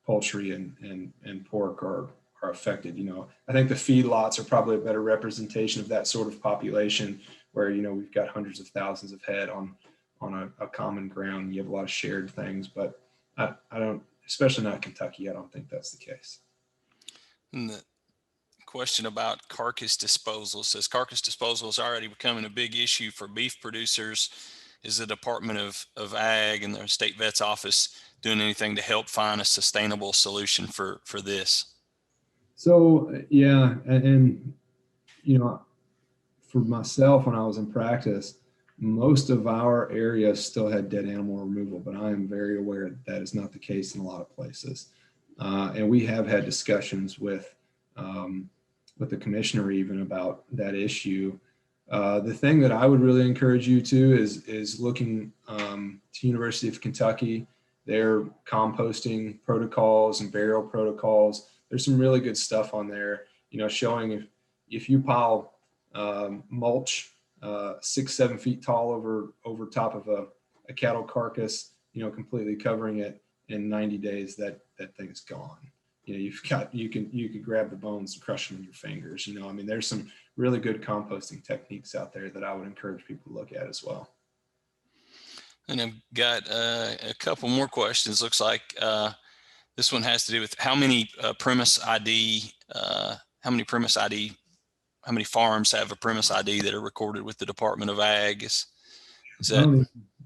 poultry and pork are affected. You know, I think the feedlots are probably a better representation of that sort of population where, you know, we've got hundreds of thousands of head on a common ground. You have a lot of shared things, but I don't, especially not Kentucky, I don't think that's the case. And the question about carcass disposal says carcass disposal is already becoming a big issue for beef producers. Is the Department of Ag and the state vet's office doing anything to help find a sustainable solution for this? So yeah, and you know, for myself, when I was in practice, most of our area still had dead animal removal, but I am very aware that is not the case in a lot of places. And we have had discussions with the commissioner even about that issue. The thing that I would really encourage you to is looking to University of Kentucky, their composting protocols and burial protocols. There's some really good stuff on there, you know, showing if you pile mulch 6-7 feet tall over top of a cattle carcass, you know, completely covering it, in 90 days that thing is gone. You know, you can grab the bones and crush them in your fingers. You know, I mean, there's some really good composting techniques out there that I would encourage people to look at as well. And I've got a couple more questions. Looks like this one has to do with how many premise ID, how many farms have a premise ID that are recorded with the Department of Ag? Is that? I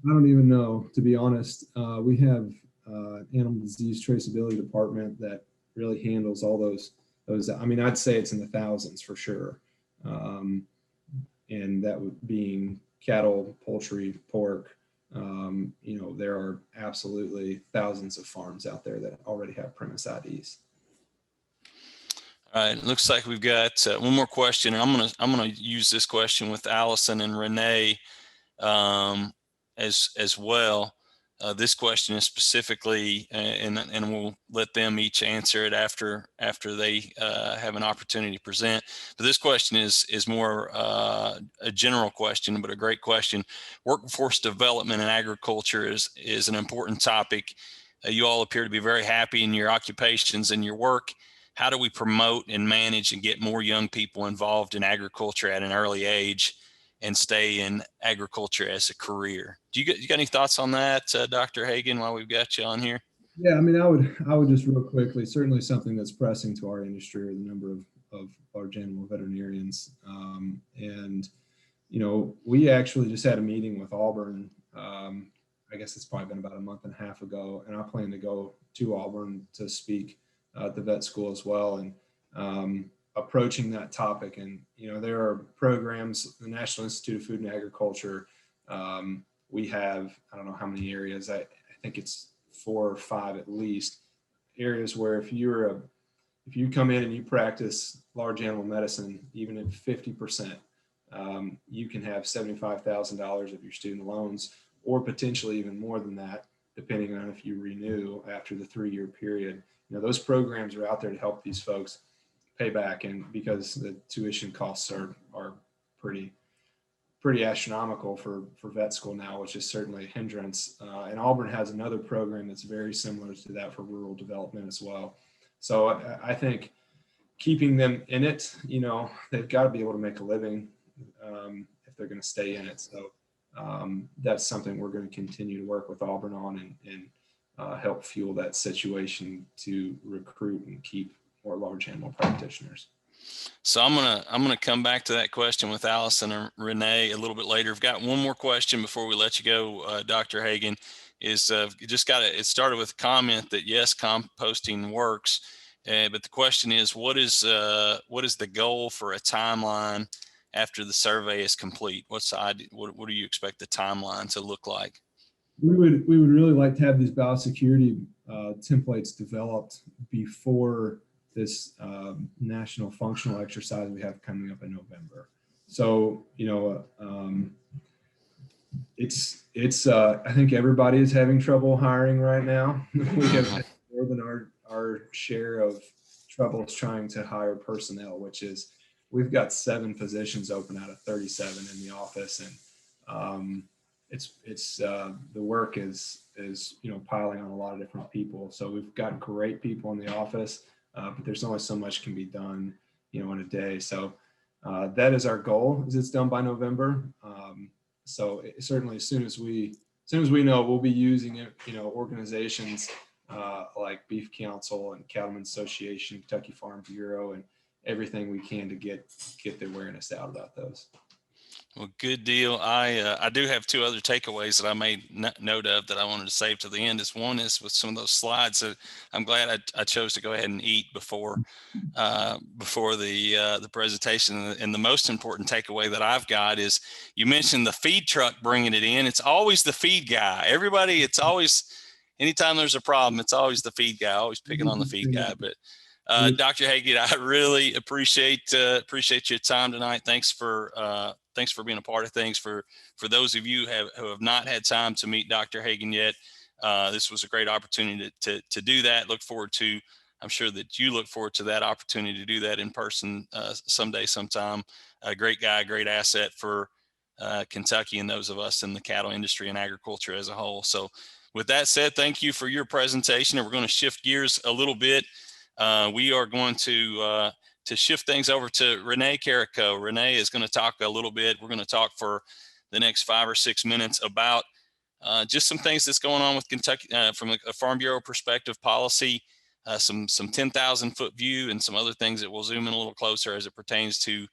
don't even know, to be honest. We have animal disease traceability department that really handles all those. I mean, I'd say it's in the thousands for sure. And that would being cattle, poultry, pork. You know, there are absolutely thousands of farms out there that already have premise IDs. All right, it looks like we've got one more question, and I'm gonna use this question with Alison and Renee as well. This question is specifically, and we'll let them each answer it after they have an opportunity to present. But this question is more a general question, but a great question. Workforce development in agriculture is an important topic. You all appear to be very happy in your occupations and your work. How do we promote and manage and get more young people involved in agriculture at an early age and stay in agriculture as a career? You got any thoughts on that, Dr. Hagan, while we've got you on here? Yeah, I mean, I would just real quickly, certainly something that's pressing to our industry are the number of large animal veterinarians. And, you know, we actually just had a meeting with Auburn. I guess it's probably been about a month and a half ago, and I plan to go to Auburn to speak at the vet school as well, and approaching that topic. And, you know, there are programs, the National Institute of Food and Agriculture. We have, I don't know how many areas, I think it's 4 or 5 at least, areas where if you come in and you practice large animal medicine, even at 50%, you can have $75,000 of your student loans, or potentially even more than that, depending on if you renew after the 3-year period. You know, those programs are out there to help these folks pay back, and because the tuition costs are pretty astronomical for vet school now, which is certainly a hindrance. And Auburn has another program that's very similar to that for rural development as well. So I think keeping them in it, you know, they've got to be able to make a living if they're going to stay in it. So that's something we're going to continue to work with Auburn on and help fuel that situation to recruit and keep more large animal practitioners. So I'm gonna come back to that question with Alison and Renee a little bit later. I've got one more question before we let you go, Dr. Hagan, is you just got to, it started with a comment that yes, composting works. But the question is, what is the goal for a timeline after the survey is complete? What's the idea? What do you expect the timeline to look like? We would really like to have these biosecurity templates developed before this national functional exercise we have coming up in November. So, you know, I think everybody is having trouble hiring right now. We have more than our share of troubles trying to hire personnel, which is, we've got 7 positions open out of 37 in the office, and the work is you know, piling on a lot of different people. So we've got great people in the office, but there's only so much can be done, you know, in a day. So that is our goal, is it's done by November. So certainly as soon as we know, we'll be using it, you know, organizations like Beef Council and Cattlemen's Association, Kentucky Farm Bureau, and everything we can to get the awareness out about those. Well, good deal. I do have 2 other takeaways that I made note of that I wanted to save to the end. One is with some of those slides that I'm glad I chose to go ahead and eat before the presentation. And the most important takeaway that I've got is, you mentioned the feed truck bringing it in. It's always the feed guy. Everybody, it's always, anytime there's a problem, it's always the feed guy, always picking on the feed guy. But Dr. Hagan, I really appreciate your time tonight. Thanks for being a part of things. For those of you who have not had time to meet Dr. Hagan yet, this was a great opportunity to do that. I'm sure that you look forward to that opportunity to do that in person someday, sometime. A great guy, great asset for Kentucky and those of us in the cattle industry and agriculture as a whole. So with that said, thank you for your presentation. And we're going to shift gears a little bit. We are going to shift things over to Renee Carrico. Renee is going to talk a little bit. We're going to talk for the next 5 or 6 minutes about just some things that's going on with Kentucky from a Farm Bureau perspective, policy, some 10,000 foot view, and some other things that we'll zoom in a little closer as it pertains to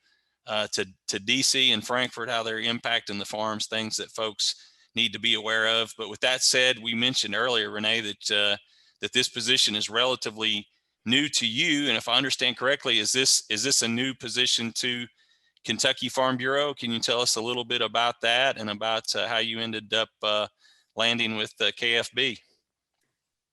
DC and Frankfurt, how they're impacting the farms, things that folks need to be aware of. But with that said, we mentioned earlier, Renee, that this position is relatively new to you. And if I understand correctly, is this a new position to Kentucky Farm Bureau? Can you tell us a little bit about that and about how you ended up landing with the KFB?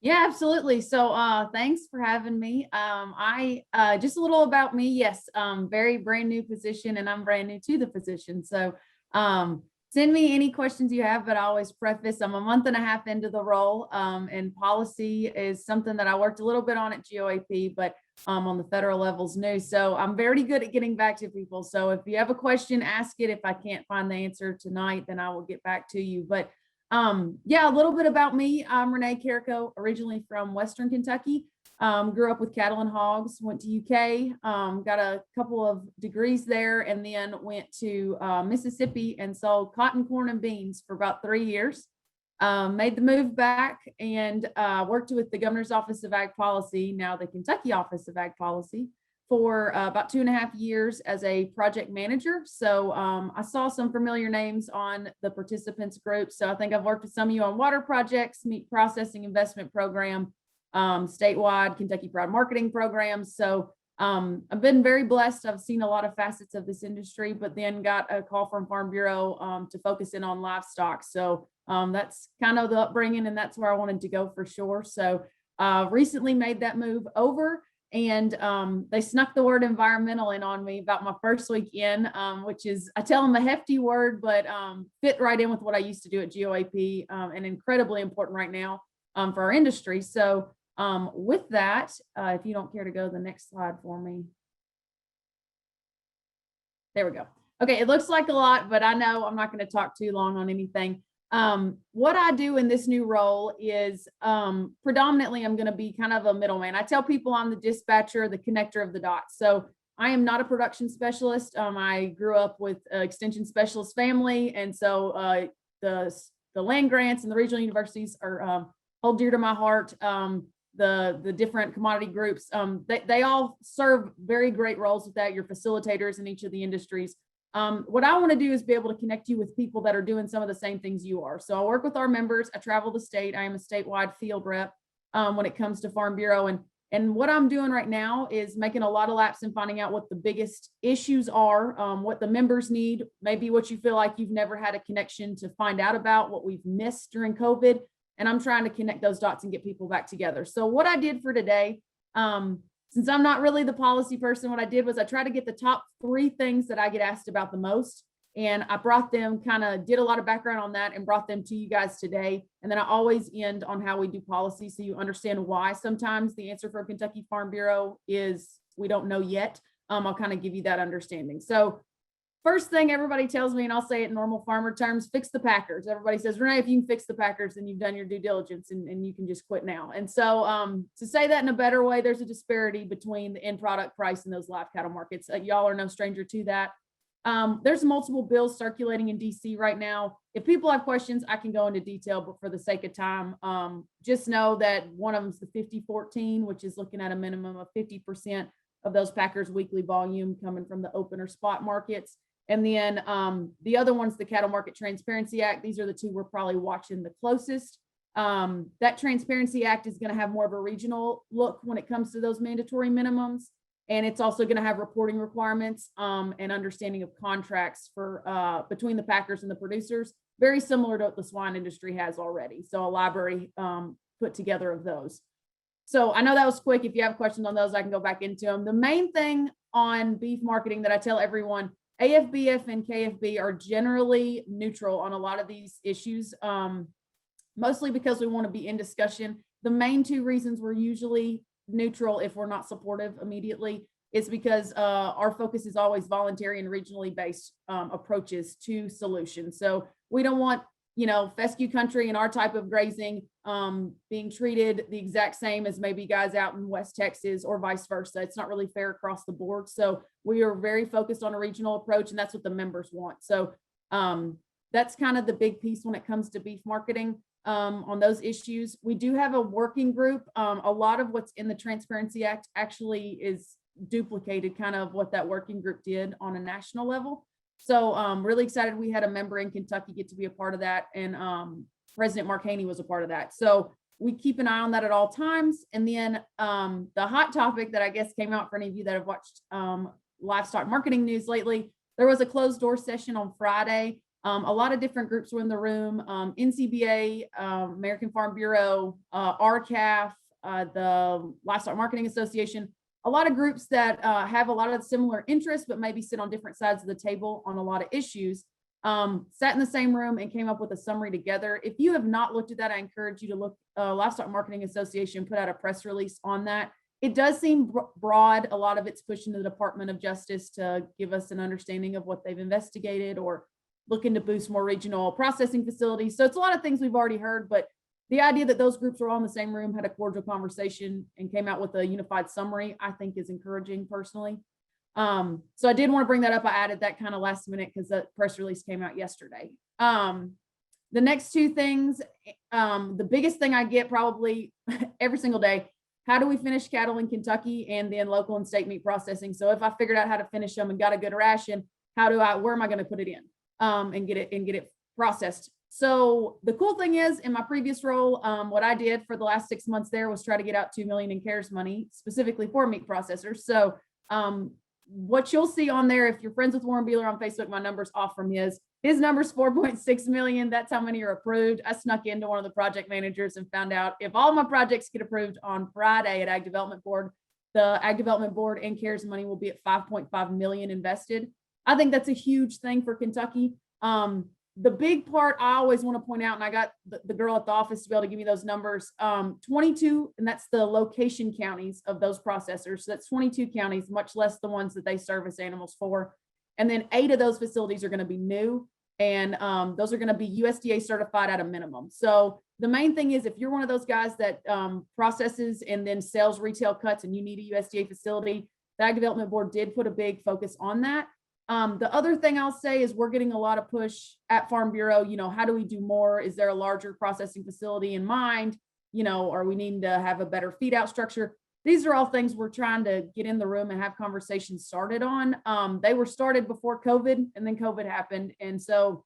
Yeah, absolutely. So thanks for having me. I just a little about me. Yes, very brand new position, and I'm brand new to the position. So send me any questions you have, but I always preface, I'm a month and a half into the role, and policy is something that I worked a little bit on at GOAP, but on the federal level's new. So I'm very good at getting back to people. So if you have a question, ask it. If I can't find the answer tonight, then I will get back to you. But yeah, a little bit about me. I'm Renee Carrico, originally from Western Kentucky. Grew up with cattle and hogs, went to UK, got a couple of degrees there, and then went to Mississippi and sold cotton, corn, and beans for about 3 years. Made the move back and worked with the Governor's Office of Ag Policy, now the Kentucky Office of Ag Policy, for about 2.5 years as a project manager. So I saw some familiar names on the participants group. So I think I've worked with some of you on water projects, meat processing investment program, statewide Kentucky Proud Marketing programs. So I've been very blessed. I've seen a lot of facets of this industry, but then got a call from Farm Bureau to focus in on livestock. So that's kind of the upbringing, and that's where I wanted to go for sure. So recently made that move over, and they snuck the word environmental in on me about my first week in, which is, I tell them, a hefty word, but fit right in with what I used to do at GOAP, and incredibly important right now for our industry. So with that, if you don't care to go to the next slide for me. There we go. Okay, it looks like a lot, but I know I'm not going to talk too long on anything. What I do in this new role is predominantly I'm going to be kind of a middleman. I tell people I'm the dispatcher, the connector of the dots. So I am not a production specialist. I grew up with an extension specialist family, and so the land grants and the regional universities are hold dear to my heart. The different commodity groups, they all serve very great roles with that. Your facilitators in each of the industries. What I want to do is be able to connect you with people that are doing some of the same things you are. So I work with our members. I travel the state. I am a statewide field rep when it comes to Farm Bureau. And what I'm doing right now is making a lot of laps and finding out what the biggest issues are, what the members need, maybe what you feel like you've never had a connection to find out about, what we've missed during COVID. And I'm trying to connect those dots and get people back together. So what I did for today, since I'm not really the policy person, what I did was I tried to get the top 3 things that I get asked about the most. And I brought them, kind of did a lot of background on that and brought them to you guys today. And then I always end on how we do policy, so you understand why sometimes the answer for Kentucky Farm Bureau is we don't know yet. I'll kind of give you that understanding. So first thing everybody tells me, and I'll say it in normal farmer terms, fix the Packers. Everybody says, Renee, if you can fix the Packers, then you've done your due diligence and you can just quit now. And so to say that in a better way, there's a disparity between the end product price and those live cattle markets. Y'all are no stranger to that. There's multiple bills circulating in DC right now. If people have questions, I can go into detail, but for the sake of time, just know that one of them is the 50-14, which is looking at a minimum of 50% of those Packers weekly volume coming from the open or spot markets. And then the other one's the Cattle Market Transparency Act. These are the 2 we're probably watching the closest. That Transparency Act is going to have more of a regional look when it comes to those mandatory minimums. And it's also going to have reporting requirements and understanding of contracts for between the packers and the producers, very similar to what the swine industry has already. So a library put together of those. So I know that was quick. If you have questions on those, I can go back into them. The main thing on beef marketing that I tell everyone, AFBF and KFB are generally neutral on a lot of these issues, mostly because we want to be in discussion. The main 2 reasons we're usually neutral if we're not supportive immediately is because our focus is always voluntary and regionally based approaches to solutions. So we don't want, fescue country and our type of grazing being treated the exact same as maybe guys out in West Texas or vice versa. It's not really fair across the board. So we are very focused on a regional approach, and that's what the members want. So that's kind of the big piece when it comes to beef marketing. On those issues. We do have a working group. A lot of what's in the Transparency Act actually is duplicated, kind of what that working group did on a national level. So really excited we had a member in Kentucky get to be a part of that, and President Mark Haney was a part of that. So we keep an eye on that at all times. And then the hot topic that I guess came out for any of you that have watched livestock marketing news lately, there was a closed door session on Friday. A lot of different groups were in the room, NCBA, American Farm Bureau, RCAF, the Livestock Marketing Association, a lot of groups that have a lot of similar interests, but maybe sit on different sides of the table on a lot of issues, sat in the same room and came up with a summary together. If you have not looked at that, I encourage you to look. Livestock Marketing Association put out a press release on that. It does seem broad. A lot of it's pushing the Department of Justice to give us an understanding of what they've investigated or looking to boost more regional processing facilities. So it's a lot of things we've already heard, but the idea that those groups were all in the same room, had a cordial conversation and came out with a unified summary, I think is encouraging personally. So I did want to bring that up. I added that kind of last minute because the press release came out yesterday. The next 2 things, the biggest thing I get probably every single day, how do we finish cattle in Kentucky and then local and state meat processing? So if I figured out how to finish them and got a good ration, where am I going to put it in? And get it processed. So the cool thing is, in my previous role, what I did for the last 6 months there was try to get out $2 million in CARES money specifically for meat processors. So what you'll see on there, if you're friends with Warren Beeler on Facebook, my number's off from his number's 4.6 million. That's how many are approved. I snuck into one of the project managers and found out if all my projects get approved on Friday at Ag Development Board, the Ag Development Board and CARES money will be at 5.5 million invested. I think that's a huge thing for Kentucky. The big part I always want to point out, and I got the girl at the office to be able to give me those numbers, 22, and that's the location counties of those processors. So that's 22 counties, much less the ones that they service animals for. And then 8 of those facilities are going to be new, and those are going to be USDA certified at a minimum. So the main thing is, if you're one of those guys that processes and then sells retail cuts and you need a USDA facility, the Ag Development Board did put a big focus on that. The other thing I'll say is we're getting a lot of push at Farm Bureau. How do we do more? Is there a larger processing facility in mind? Or we need to have a better feed out structure? these are all things we're trying to get in the room and have conversations started on. They were started before COVID, and then COVID happened. And so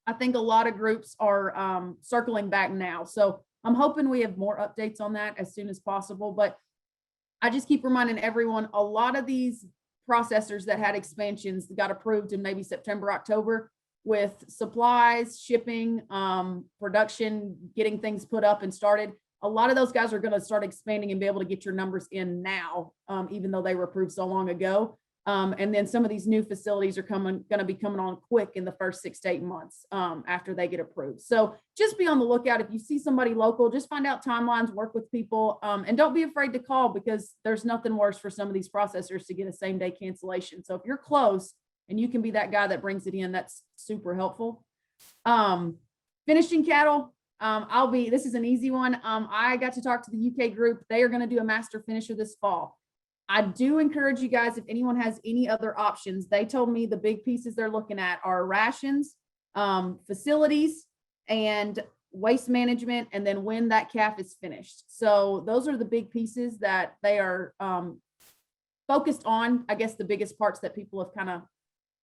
I think a lot of groups are circling back now. So I'm hoping we have more updates on that as soon as possible. But I just keep reminding everyone, a lot of these processors that had expansions got approved in maybe September, October, with supplies, shipping, production, getting things put up and started. A lot of those guys are going to start expanding and be able to get your numbers in now, even though they were approved so long ago. And then some of these new facilities are going to be coming on quick in the first 6 to 8 months after they get approved. So just be on the lookout. If you see somebody local, just find out timelines, work with people, and don't be afraid to call, because there's nothing worse for some of these processors to get a same-day cancellation. So if you're close and you can be that guy that brings it in, that's super helpful. Finishing cattle. This is an easy one. I got to talk to the UK group. They are going to do a master finisher this fall. I do encourage you guys, if anyone has any other options, they told me the big pieces they're looking at are rations, facilities, and waste management, and then when that calf is finished. So those are the big pieces that they are focused on. I guess the biggest parts that people have kind of,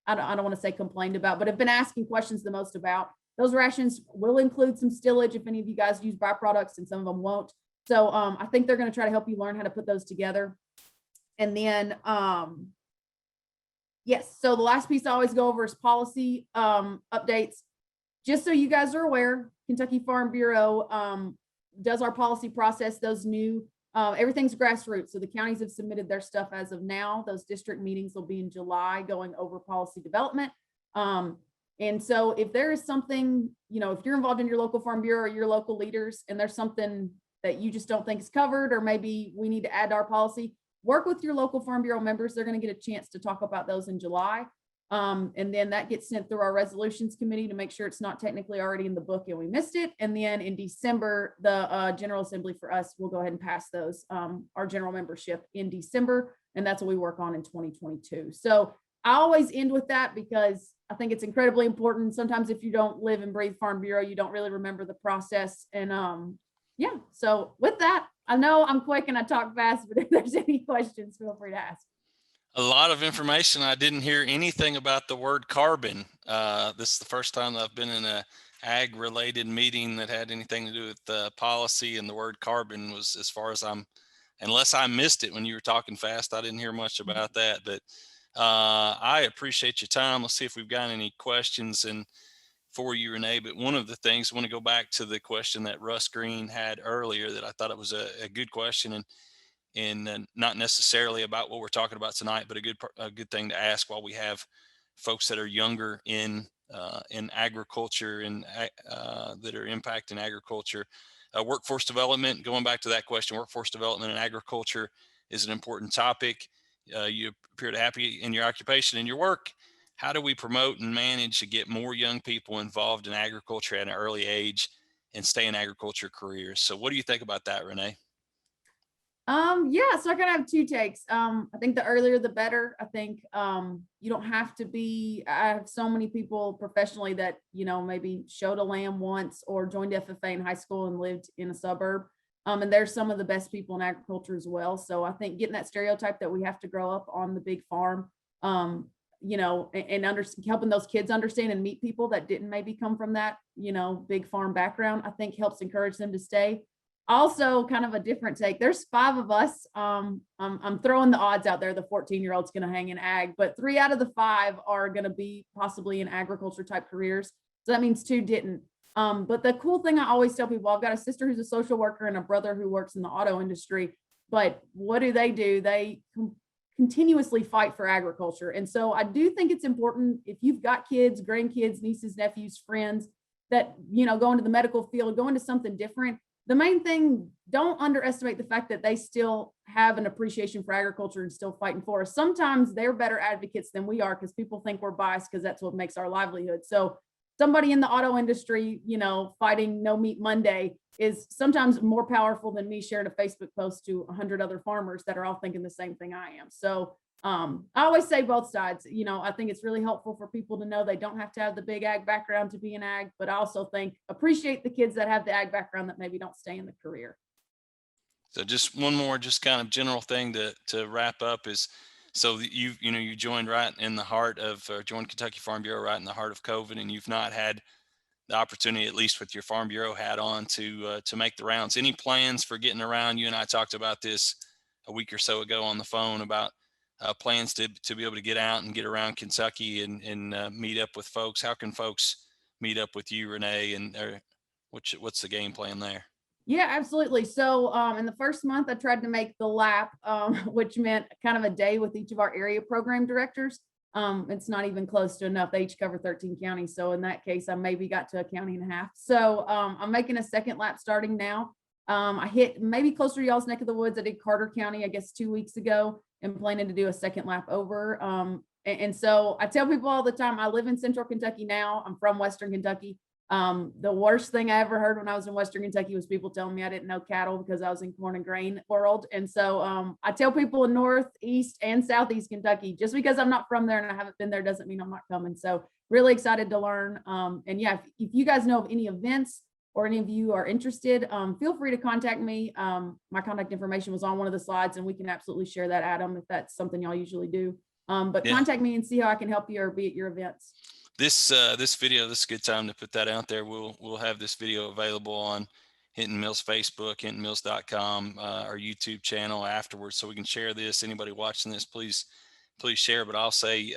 I don't want to say complained about, but have been asking questions the most about. Those rations will include some stillage if any of you guys use byproducts, and some of them won't. So I think they're going to try to help you learn how to put those together. And then, yes, so the last piece I always go over is policy updates. Just so you guys are aware, Kentucky Farm Bureau does our policy process. Those new, everything's grassroots. So the counties have submitted their stuff as of now. Those district meetings will be in July going over policy development. And so if there is something, if you're involved in your local Farm Bureau or your local leaders, and there's something that you just don't think is covered, or maybe we need to add to our policy, work with your local Farm Bureau members. They're going to get a chance to talk about those in July. And then that gets sent through our resolutions committee to make sure it's not technically already in the book and we missed it. And then in December, the General Assembly for us will go ahead and pass those, our general membership in December. And that's what we work on in 2022. So I always end with that because I think it's incredibly important. Sometimes if you don't live and breathe Farm Bureau, you don't really remember the process. And yeah, so with that, I know I'm quick and I talk fast, but if there's any questions, feel free to ask. A lot of information. I didn't hear anything about the word carbon. This is the first time that I've been in a ag related meeting that had anything to do with policy, and the word carbon was, as far as unless I missed it when you were talking fast, I didn't hear much about that, but I appreciate your time. Let's see if we've got any questions for you, Renee. But one of the things, I want to go back to the question that Russ Green had earlier, that I thought it was a good question, and not necessarily about what we're talking about tonight, but a good thing to ask while we have folks that are younger in agriculture and that are impacting agriculture. Workforce development, going back to that question, workforce development in agriculture is an important topic. You appear to be happy in your occupation and your work. How do we promote and manage to get more young people involved in agriculture at an early age and stay in agriculture careers? So what do you think about that, Renee? Yeah, so I kind of have two takes. I think the earlier the better. I think you don't have to be, I have so many people professionally that, maybe showed a lamb once or joined FFA in high school and lived in a suburb. And there's some of the best people in agriculture as well. So I think getting that stereotype that we have to grow up on the big farm, and helping those kids understand and meet people that didn't maybe come from that, big farm background, I think helps encourage them to stay. Also, kind of a different take. There's 5 of us. I'm throwing the odds out there. The 14-year-old's going to hang in ag, but 3 out of the 5 are going to be possibly in agriculture type careers. So that means 2 didn't. But the cool thing I always tell people, I've got a sister who's a social worker and a brother who works in the auto industry, but what do? They continuously fight for agriculture. And so I do think it's important, if you've got kids, grandkids, nieces, nephews, friends that, go into the medical field, go into something different. The main thing, don't underestimate the fact that they still have an appreciation for agriculture and still fighting for us. Sometimes they're better advocates than we are because people think we're biased because that's what makes our livelihood. So somebody in the auto industry, fighting No Meat Monday is sometimes more powerful than me sharing a Facebook post to 100 other farmers that are all thinking the same thing I am. So I always say both sides. I think it's really helpful for people to know they don't have to have the big ag background to be an ag, but I also appreciate the kids that have the ag background that maybe don't stay in the career. So just one more, just kind of general thing to wrap up is, so you joined right in the heart of, joined Kentucky Farm Bureau right in the heart of COVID, and you've not had the opportunity, at least with your Farm Bureau hat on, to make the rounds. Any plans for getting around? You and I talked about this a week or so ago on the phone about plans to be able to get out and get around Kentucky and meet up with folks. How can folks meet up with you, Renee, and what's the game plan there? Yeah, absolutely. So in the first month, I tried to make the lap, which meant kind of a day with each of our area program directors. It's not even close to enough. They each cover 13 counties. So in that case, I maybe got to a county and a half. So I'm making a second lap starting now. I hit maybe closer to y'all's neck of the woods. I did Carter County, I guess 2 weeks ago, and planning to do a second lap over. And so I tell people all the time, I live in Central Kentucky now. I'm from Western Kentucky. The worst thing I ever heard when I was in Western Kentucky was people telling me I didn't know cattle because I was in corn and grain world. And so I tell people in North, East, and Southeast Kentucky, just because I'm not from there and I haven't been there doesn't mean I'm not coming. So really excited to learn. And yeah, if you guys know of any events or any of you are interested, feel free to contact me. My contact information was on one of the slides, and we can absolutely share that, Adam, if that's something y'all usually do. But Yeah. Contact me and see how I can help you or be at your events. This video, this is a good time to put that out there. We'll have this video available on Hinton Mills Facebook, hintonmills.com, our YouTube channel afterwards, so we can share this. Anybody watching this, please share. But I'll say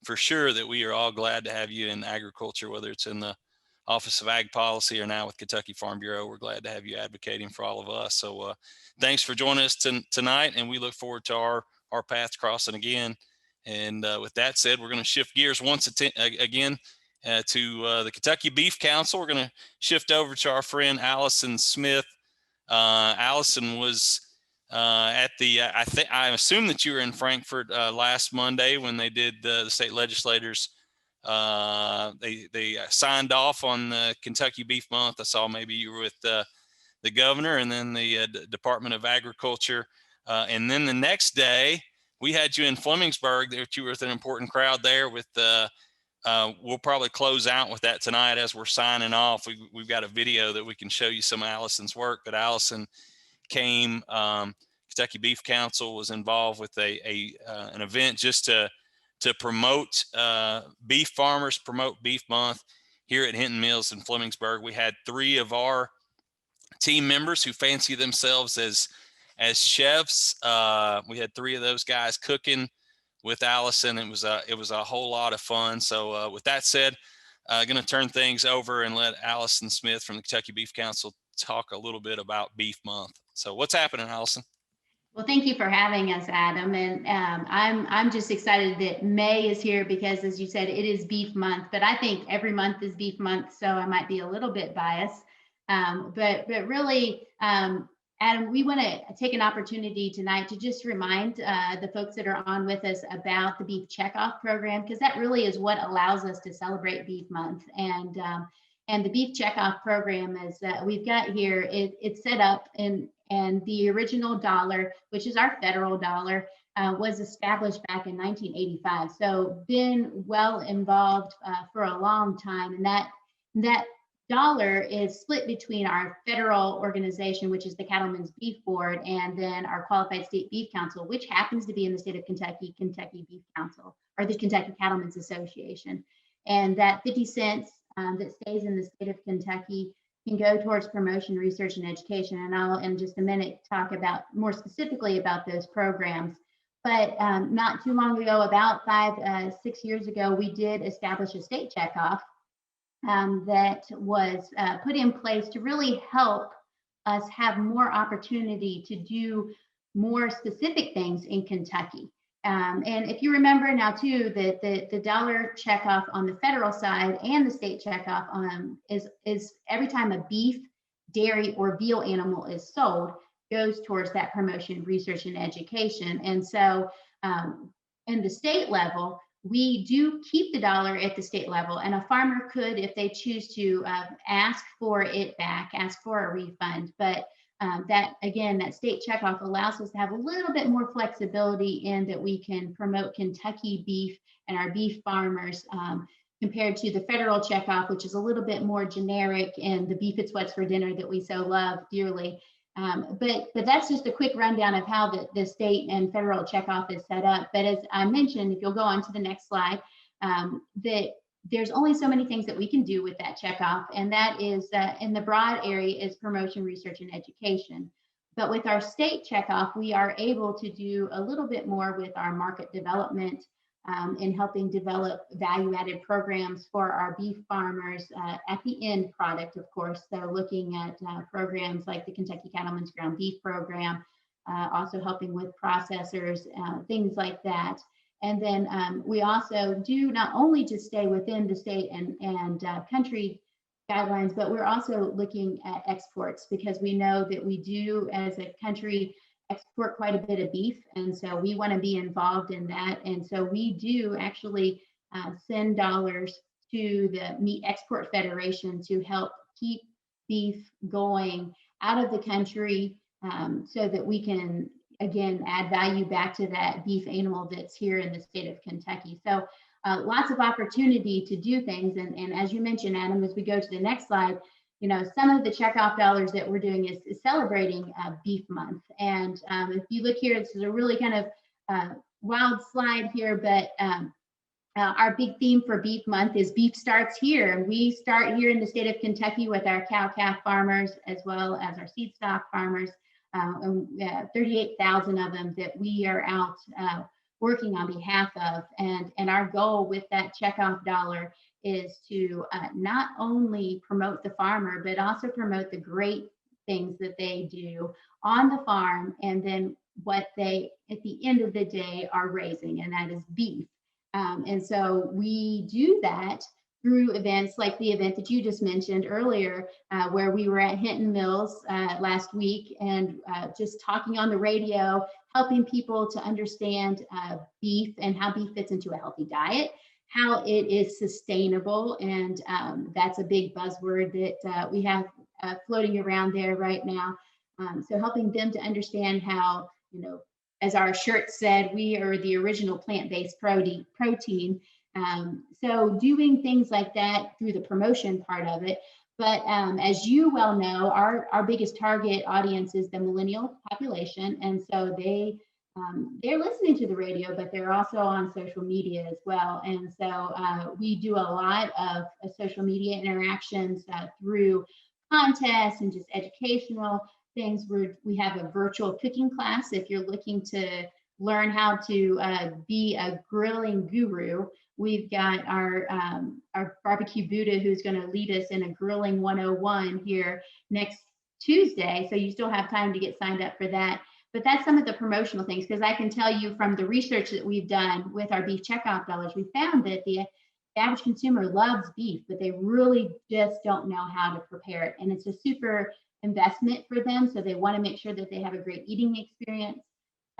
for sure that we are all glad to have you in agriculture, whether it's in the Office of Ag Policy or now with Kentucky Farm Bureau. We're glad to have you advocating for all of us. So thanks for joining us tonight, and we look forward to our paths crossing again. And with that said, we're going to shift gears once again to the Kentucky Beef Council. We're going to shift over to our friend Alison Smith. Alison was at the, I assume that you were in Frankfurt last Monday when they did the state legislators. They signed off on the Kentucky Beef Month. I saw maybe you were with the governor and then the Department of Agriculture. And then the next day, we had you in Flemingsburg. That you were with an important crowd there. With we'll probably close out with that tonight as we're signing off. We've got a video that we can show you some of Alison's work. But Alison came. Kentucky Beef Council was involved with an event just to promote beef farmers, promote Beef Month here at Hinton Mills in Flemingsburg. We had 3 of our team members who fancy themselves as chefs. We had 3 of those guys cooking with Alison. It was a whole lot of fun. So with that said, I'm going to turn things over and let Alison Smith from the Kentucky Beef Council talk a little bit about Beef Month. So what's happening, Alison? Well, thank you for having us, Adam. And I'm just excited that May is here because, as you said, it is Beef Month. But I think every month is Beef Month, so I might be a little bit biased. But really, Adam, we want to take an opportunity tonight to just remind the folks that are on with us about the Beef Checkoff program, because that really is what allows us to celebrate Beef Month. And the Beef Checkoff program is that we've got here, it's set up and the original dollar, which is our federal dollar, was established back in 1985. So been well involved for a long time. And that dollar is split between our federal organization, which is the Cattlemen's Beef Board, and then our Qualified State Beef Council, which happens to be in the state of Kentucky, Kentucky Beef Council, or the Kentucky Cattlemen's Association. And that 50 cents that stays in the state of Kentucky can go towards promotion, research, and education. And I'll, in just a minute, talk about more specifically about those programs. But not too long ago, about 6 years ago, we did establish a state checkoff that was put in place to really help us have more opportunity to do more specific things in Kentucky. And if you remember now too, that the dollar checkoff on the federal side and the state checkoff is every time a beef, dairy, or veal animal is sold, goes towards that promotion, research, and education. And so in the state level, we do keep the dollar at the state level, and a farmer could, if they choose to, ask for it back, ask for a refund. But that, again, that state checkoff allows us to have a little bit more flexibility in that we can promote Kentucky beef and our beef farmers compared to the federal checkoff, which is a little bit more generic, and the beef it's what's for dinner that we so love dearly. But that's just a quick rundown of how the state and federal checkoff is set up. But as I mentioned, if you'll go on to the next slide, that there's only so many things that we can do with that checkoff, and that is in the broad area is promotion, research, and education. But with our state checkoff, we are able to do a little bit more with our market development in helping develop value-added programs for our beef farmers at the end product, of course. So looking at programs like the Kentucky Cattlemen's Ground Beef Program, also helping with processors, things like that. And then we also do not only just stay within the state and country guidelines, but we're also looking at exports, because we know that we do as a country export quite a bit of beef. And so we want to be involved in that. And so we do actually send dollars to the Meat Export Federation to help keep beef going out of the country so that we can, again, add value back to that beef animal that's here in the state of Kentucky. So lots of opportunity to do things. And as you mentioned, Adam, as we go to the next slide, you know, some of the checkoff dollars that we're doing is celebrating Beef Month. And if you look here, this is a really kind of wild slide here, but our big theme for Beef Month is beef starts here. We start here in the state of Kentucky with our cow-calf farmers, as well as our seed stock farmers. 38,000 of them that we are out working on behalf of. And our goal with that checkoff dollar is to not only promote the farmer, but also promote the great things that they do on the farm, and then what they, at the end of the day, are raising, and that is beef. And so we do that through events like the event that you just mentioned earlier, where we were at Hinton Mills last week, and just talking on the radio, helping people to understand beef and how beef fits into a healthy diet, how it is sustainable. And that's a big buzzword that we have floating around there right now. So helping them to understand how, you know, as our shirt said, we are the original plant-based protein. So doing things like that through the promotion part of it. But as you well know, our biggest target audience is the millennial population. And so they're listening to the radio, but they're also on social media as well. And so we do a lot of social media interactions through contests and just educational things. We have a virtual cooking class if you're looking to learn how to be a grilling guru. We've got our barbecue Buddha who's going to lead us in a grilling 101 here next Tuesday. So you still have time to get signed up for that. But that's some of the promotional things, because I can tell you from the research that we've done with our beef checkoff dollars, we found that the average consumer loves beef, but they really just don't know how to prepare it. And it's a super investment for them. So they want to make sure that they have a great eating experience.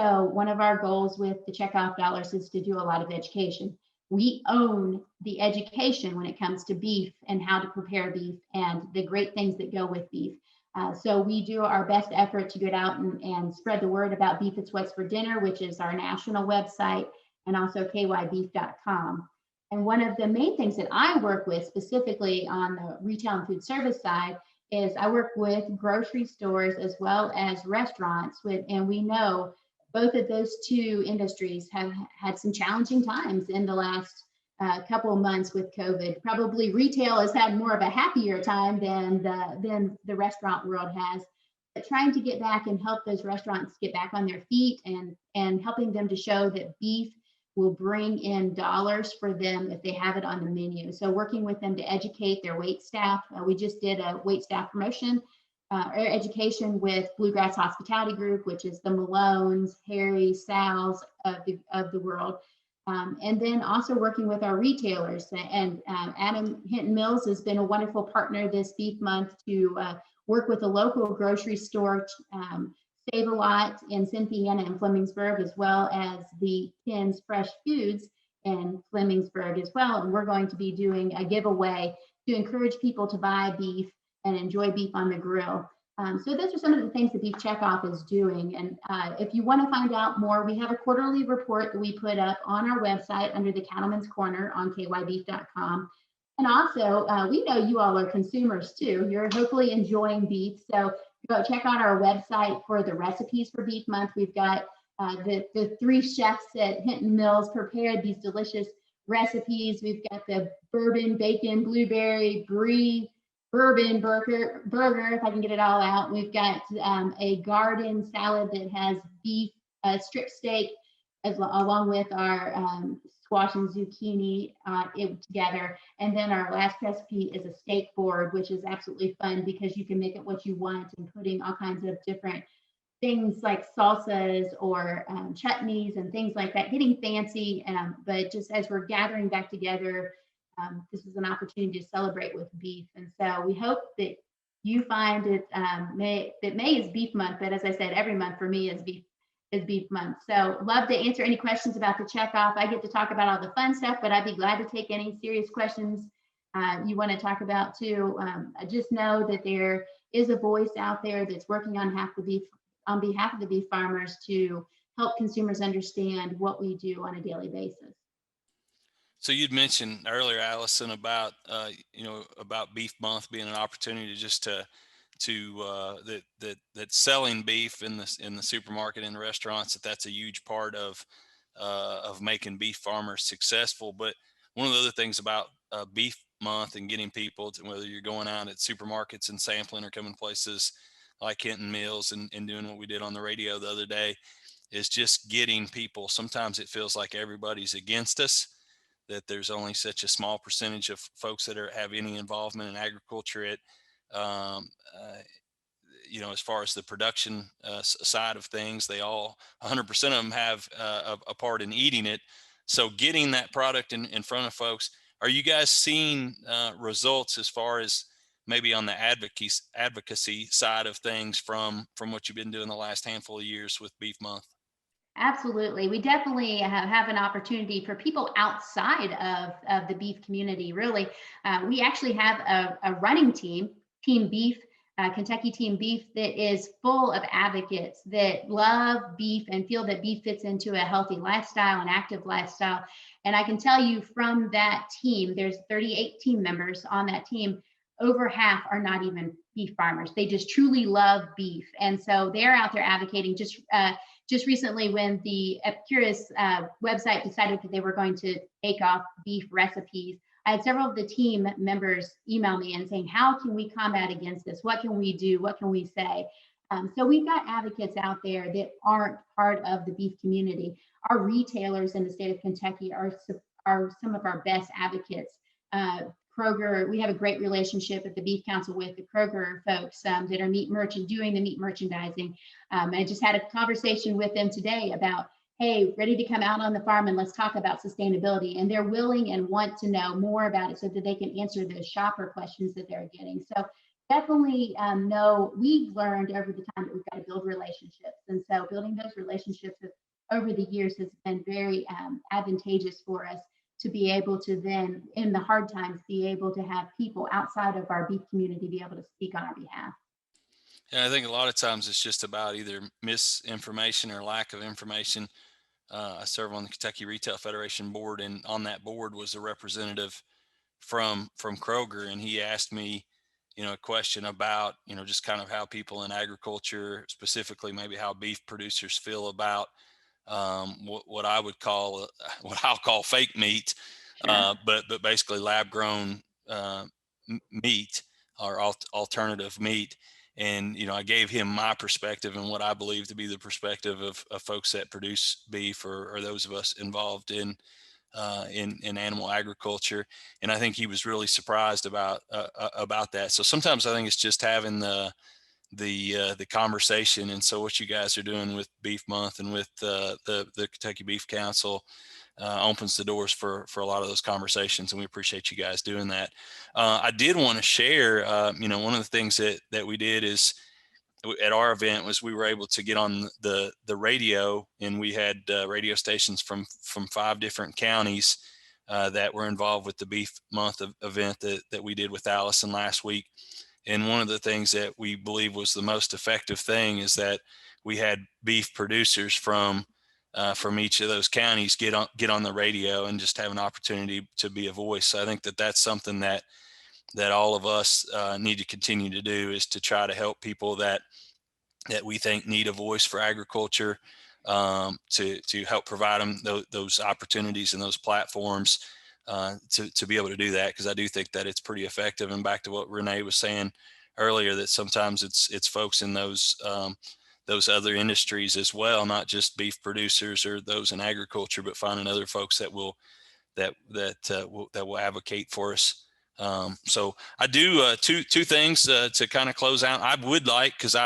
So one of our goals with the checkoff dollars is to do a lot of education. We own the education when it comes to beef and how to prepare beef and the great things that go with beef. So we do our best effort to get out and spread the word about Beef It's What's for Dinner, which is our national website, and also kybeef.com. And one of the main things that I work with specifically on the retail and food service side is I work with grocery stores as well as restaurants and we know both of those two industries have had some challenging times in the last couple of months with COVID. Probably retail has had more of a happier time than the restaurant world has. But trying to get back and help those restaurants get back on their feet and helping them to show that beef will bring in dollars for them if they have it on the menu. So working with them to educate their wait staff. We just did a wait staff promotion or education with Bluegrass Hospitality Group, which is the Malones, Harry, Sal's of the world. And then also working with our retailers. And Adam, Hinton Mills has been a wonderful partner this beef month to work with a local grocery store, Save a Lot in Cynthiana and Flemingsburg, as well as the Ken's Fresh Foods in Flemingsburg as well. And we're going to be doing a giveaway to encourage people to buy beef and enjoy beef on the grill. So those are some of the things that Beef Checkoff is doing. And if you want to find out more, we have a quarterly report that we put up on our website under the Cattleman's Corner on kybeef.com. And also, we know you all are consumers too. You're hopefully enjoying beef. So go check out our website for the recipes for Beef Month. We've got the 3 chefs at Hinton Mills prepared these delicious recipes. We've got the bourbon, bacon, blueberry, brie, bourbon burger, if I can get it all out. We've got a garden salad that has beef strip steak, along with our squash and zucchini together. And then our last recipe is a steak board, which is absolutely fun because you can make it what you want, including all kinds of different things like salsas or chutneys and things like that, getting fancy. But just as we're gathering back together, this is an opportunity to celebrate with beef. And so we hope that you find it, May is Beef Month, but as I said, every month for me is Beef Month. So love to answer any questions about the checkoff. I get to talk about all the fun stuff, but I'd be glad to take any serious questions you want to talk about too. Just know that there is a voice out there that's working on behalf of the beef farmers to help consumers understand what we do on a daily basis. So you'd mentioned earlier, Alison, about about Beef Month being an opportunity just to that selling beef in the supermarket and the restaurants, that's a huge part of making beef farmers successful. But one of the other things about Beef Month and getting people to, whether you're going out at supermarkets and sampling or coming places like Hinton Mills and doing what we did on the radio the other day, is just getting people. Sometimes it feels like everybody's against us, that there's only such a small percentage of folks that have any involvement in agriculture at as far as the production side of things. They all 100% of them have a part in eating it. So getting that product in front of folks, are you guys seeing results as far as maybe on the advocacy side of things from what you've been doing the last handful of years with Beef Month? Absolutely. We definitely have an opportunity for people outside of the beef community, really. We actually have a running team, Team Beef, Kentucky Team Beef, that is full of advocates that love beef and feel that beef fits into a healthy lifestyle, an active lifestyle. And I can tell you from that team, there's 38 team members on that team. Over half are not even beef farmers. They just truly love beef. And so they're out there advocating. Just recently, when the Epicurus website decided that they were going to take off beef recipes, I had several of the team members email me and saying, how can we combat against this? What can we do? What can we say? So we've got advocates out there that aren't part of the beef community. Our retailers in the state of Kentucky are some of our best advocates. Kroger, we have a great relationship at the Beef Council with the Kroger folks that are doing the meat merchandising. I just had a conversation with them today about, hey, ready to come out on the farm and let's talk about sustainability. And they're willing and want to know more about it so that they can answer the shopper questions that they're getting. So definitely know we've learned over the time that we've got to build relationships. And so building those relationships over the years has been very advantageous for us to be able to then, in the hard times, be able to have people outside of our beef community be able to speak on our behalf. Yeah, I think a lot of times it's just about either misinformation or lack of information. I serve on the Kentucky Retail Federation board, and on that board was a representative from Kroger, and he asked me, a question about, just kind of how people in agriculture, specifically maybe how beef producers feel about what I would call what I'll call fake meat, Sure. but basically lab grown meat or alternative meat. And I gave him my perspective and what I believe to be the perspective of folks that produce beef or those of us involved in animal agriculture. And I think he was really surprised about that. So sometimes I think it's just having the conversation. And so what you guys are doing with Beef Month and with the Kentucky Beef Council opens the doors for a lot of those conversations, and we appreciate you guys doing that. I did want to share, one of the things that we did is at our event was we were able to get on the radio, and we had radio stations from 5 different counties that were involved with the Beef Month event that we did with Alison last week. And one of the things that we believe was the most effective thing is that we had beef producers from each of those counties get on the radio and just have an opportunity to be a voice. So I think that that's something that that all of us need to continue to do, is to try to help people that we think need a voice for agriculture, to help provide them those opportunities and those platforms to be able to do that, because I do think that it's pretty effective. And back to what Renee was saying earlier, that sometimes it's folks in those other industries as well, not just beef producers or those in agriculture, but finding other folks that will advocate for us. So I do two things to kind of close out. I would like, because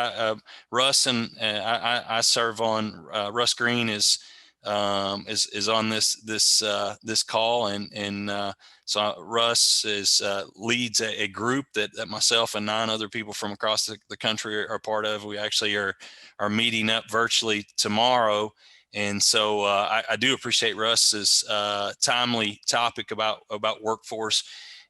Russ and I serve on Russ Green is on this call, and so Russ leads a group that myself and 9 other people from across the country are part of. We actually are meeting up virtually tomorrow. And so I do appreciate Russ's timely topic about workforce,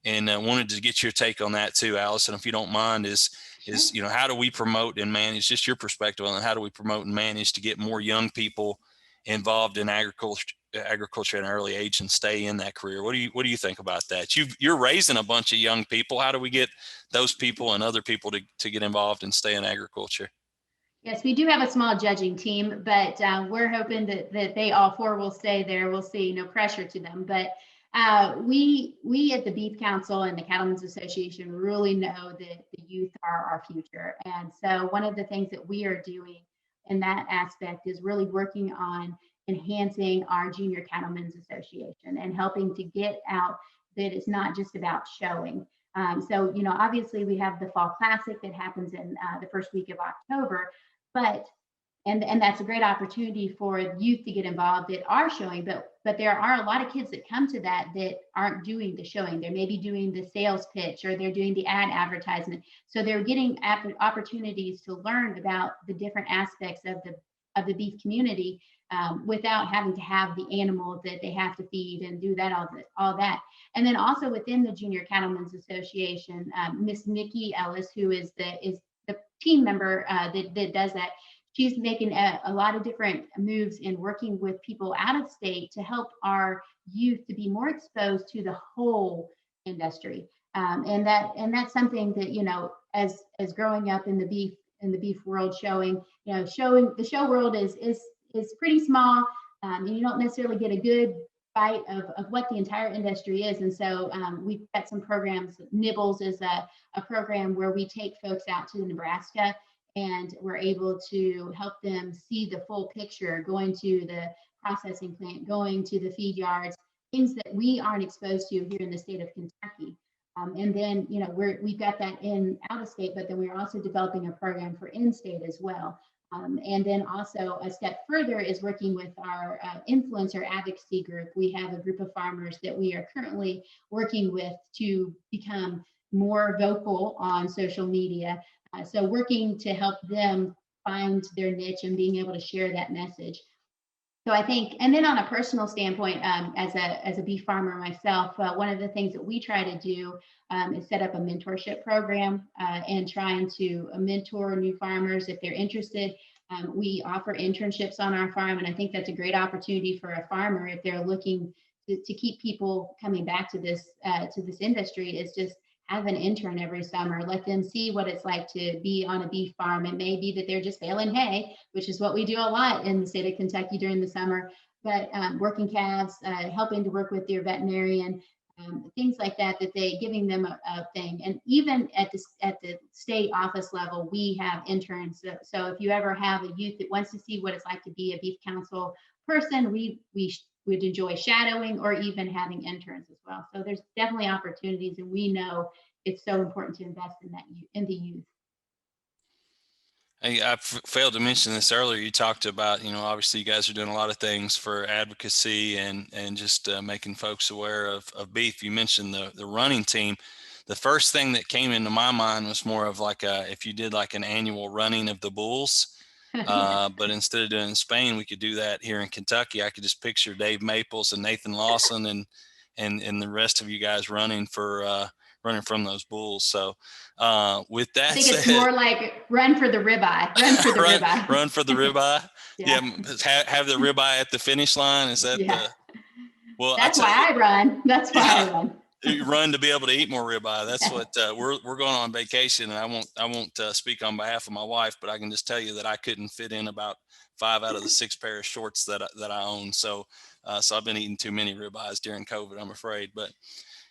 and wanted to get your take on that too, Alison, if you don't mind. Is how do we promote and manage, just your perspective on how do we promote and manage to get more young people involved in agriculture at an early age and stay in that career? What do you think about that? You're raising a bunch of young people. How do we get those people and other people to get involved and stay in agriculture? Yes, we do have a small judging team, but we're hoping that they all 4 will stay there. We'll see, no pressure to them. But we at the Beef Council and the Cattlemen's Association really know that the youth are our future. And so one of the things that we are doing in that aspect is really working on enhancing our Junior Cattlemen's Association and helping to get out that it's not just about showing. So, obviously we have the Fall Classic that happens in the first week of October, but that's a great opportunity for youth to get involved that are showing, but there are a lot of kids that come to that aren't doing the showing. They're maybe doing the sales pitch, or they're doing the ad advertisement. So they're getting opportunities to learn about the different aspects of the beef community without having to have the animal that they have to feed and do all that. And then also within the Junior Cattlemen's Association, Miss Nikki Ellis, who is the team member that does that, she's making a lot of different moves in working with people out of state to help our youth to be more exposed to the whole industry. And that's something that, as growing up in the beef world, the show world is pretty small, and you don't necessarily get a good bite of what the entire industry is. And so we've got some programs. Nibbles is a program where we take folks out to Nebraska, and we're able to help them see the full picture, going to the processing plant, going to the feed yards, things that we aren't exposed to here in the state of Kentucky. And then, we've got that in out of state, but then we're also developing a program for in-state as well. And then also a step further is working with our influencer advocacy group. We have a group of farmers that we are currently working with to become more vocal on social media. So working to help them find their niche and being able to share that message. So I think, and then on a personal standpoint, as a beef farmer myself, one of the things that we try to do is set up a mentorship program and trying to mentor new farmers if they're interested. We offer internships on our farm, and I think that's a great opportunity for a farmer if they're looking to keep people coming back to this industry, is just have an intern every summer, let them see what it's like to be on a beef farm. It may be that they're just baling hay, which is what we do a lot in the state of Kentucky during the summer, but working calves, helping to work with your veterinarian, things like that, they giving them a thing. And even at the state office level, we have interns. So if you ever have a youth that wants to see what it's like to be a beef council person, we would enjoy shadowing or even having interns as well. So there's definitely opportunities, and we know it's so important to invest in the youth. I failed to mention this earlier. You talked about, obviously you guys are doing a lot of things for advocacy and just making folks aware of beef. You mentioned the running team. The first thing that came into my mind was more of like if you did like an annual running of the bulls. But instead of doing it in Spain, we could do that here in Kentucky. I could just picture Dave Maples and Nathan Lawson and the rest of you guys running from those bulls. So with that, I think it's more like run for the ribeye. Run for the ribeye. Run for the ribeye. Yeah. Have the ribeye at the finish line. Is that Well, that's why I run. That's why I run. You run to be able to eat more ribeye. That's what we're going on vacation, and I won't speak on behalf of my wife, but I can just tell you that I couldn't fit in about 5 out of the 6 pair of shorts that I own. So I've been eating too many ribeyes during COVID, I'm afraid. But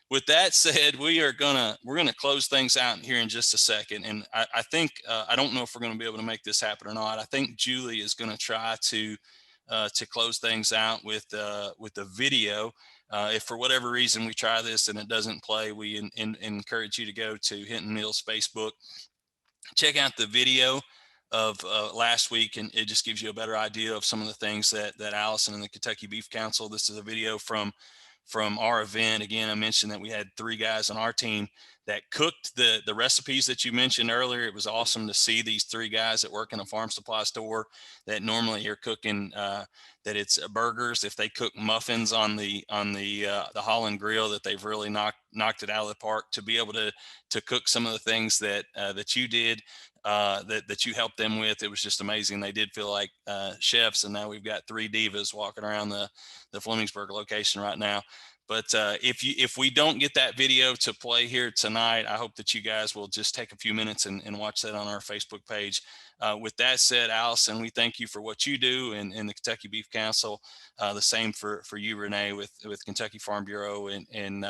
with that said, we're gonna close things out here in just a second, and I think I don't know if we're gonna be able to make this happen or not. I think Julie is gonna try to close things out with the video. If for whatever reason we try this and it doesn't play, we encourage you to go to Hinton Mills Facebook, check out the video of last week, and it just gives you a better idea of some of the things that Alison and the Kentucky Beef Council. This is a video from our event. Again, I mentioned that we had 3 guys on our team that cooked the recipes that you mentioned earlier. It was awesome to see these 3 guys that work in a farm supply store that normally are cooking that it's burgers. If they cook muffins on the Holland grill, that they've really knocked it out of the park. To be able to cook some of the things that that you did, that you helped them with, it was just amazing. They did feel like chefs, and now we've got 3 divas walking around the Flemingsburg location right now. But if we don't get that video to play here tonight, I hope that you guys will just take a few minutes and watch that on our Facebook page. With that said, Alison, we thank you for what you do and the Kentucky Beef Council. The same for you, Renee, with Kentucky Farm Bureau, and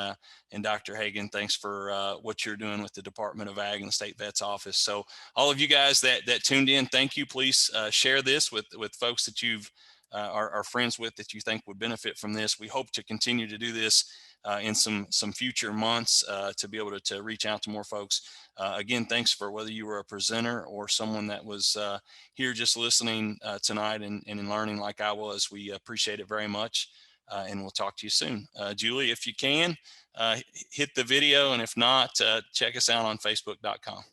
Dr. Hagan. Thanks for what you're doing with the Department of Ag and the State Vet's Office. So all of you guys that tuned in, thank you. Please share this with folks that you've are friends with, that you think would benefit from this. We hope to continue to do this in some future months to be able to reach out to more folks. Again, thanks for whether you were a presenter or someone that was here just listening tonight and learning like I was. We appreciate it very much, and we'll talk to you soon. Julie, if you can, hit the video, and if not, check us out on Facebook.com.